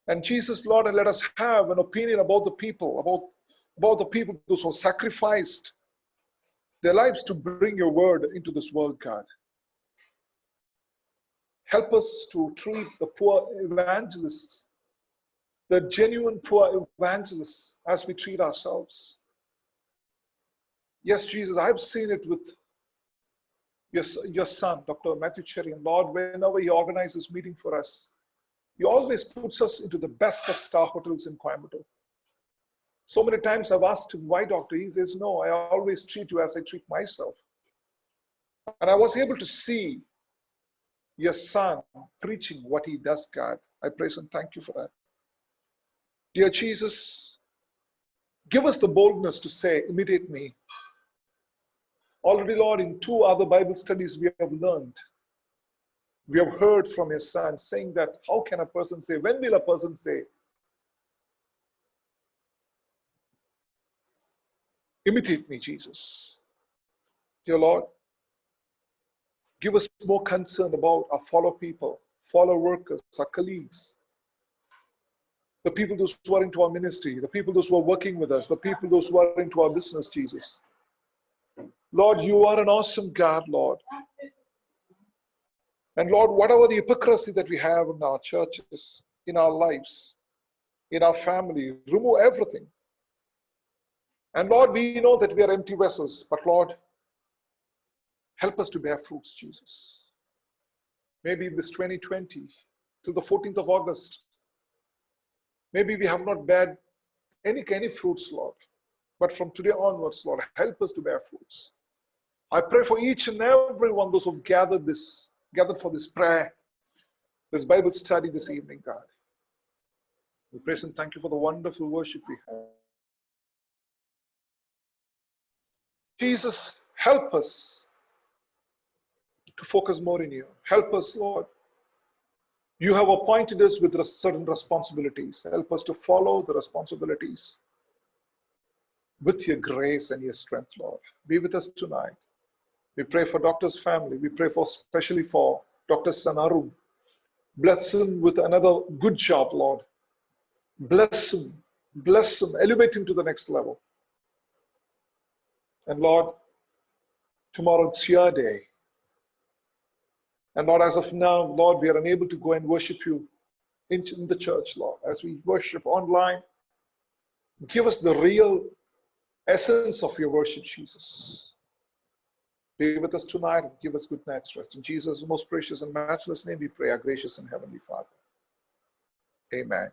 And Jesus, Lord, let us have an opinion about the people, about the people those who sacrificed their lives to bring your word into this world, God. Help us to treat the poor evangelists, the genuine poor evangelists, as we treat ourselves. Yes, Jesus, I've seen it with your son, Dr. Matthew Cherry. And Lord, whenever he organizes meeting for us, He always puts us into the best of star hotels in Coimbatore. So many times I've asked him, why, doctor? He says, no, I always treat you as I treat myself. And I was able to see your son preaching what he does, God. I praise and thank you for that. Dear Jesus, give us the boldness to say, imitate me. Already, Lord, in 2 other Bible studies we have learned, we have heard from your son saying that, how can a person say, when will a person say, imitate me, Jesus? Dear Lord, give us more concern about our fellow people, fellow workers, our colleagues, the people those who are into our ministry, the people those who are working with us, the people those who are into our business, Jesus. Lord, you are an awesome God, Lord. And Lord, whatever the hypocrisy that we have in our churches, in our lives, in our family, remove everything. And Lord, we know that we are empty vessels, but Lord, help us to bear fruits, Jesus. Maybe this 2020, till the 14th of August, maybe we have not bared any fruits, Lord. But from today onwards, Lord, help us to bear fruits. I pray for each and every one, those who have gathered for this prayer, this Bible study this evening, God. We praise and thank you for the wonderful worship we have. Jesus, help us to focus more in you. Help us, Lord. You have appointed us with certain responsibilities. Help us to follow the responsibilities with your grace and your strength, Lord. Be with us tonight. We pray for Doctor's family. We pray especially for Dr. Sanaru. Bless him with another good job, Lord. Bless him. Bless him. Elevate him to the next level. And Lord, tomorrow it's your day. And Lord, as of now, Lord, we are unable to go and worship you in the church, Lord. As we worship online, give us the real essence of your worship, Jesus. Be with us tonight and give us good night's rest. In Jesus' most precious and matchless name we pray, our gracious and heavenly Father. Amen.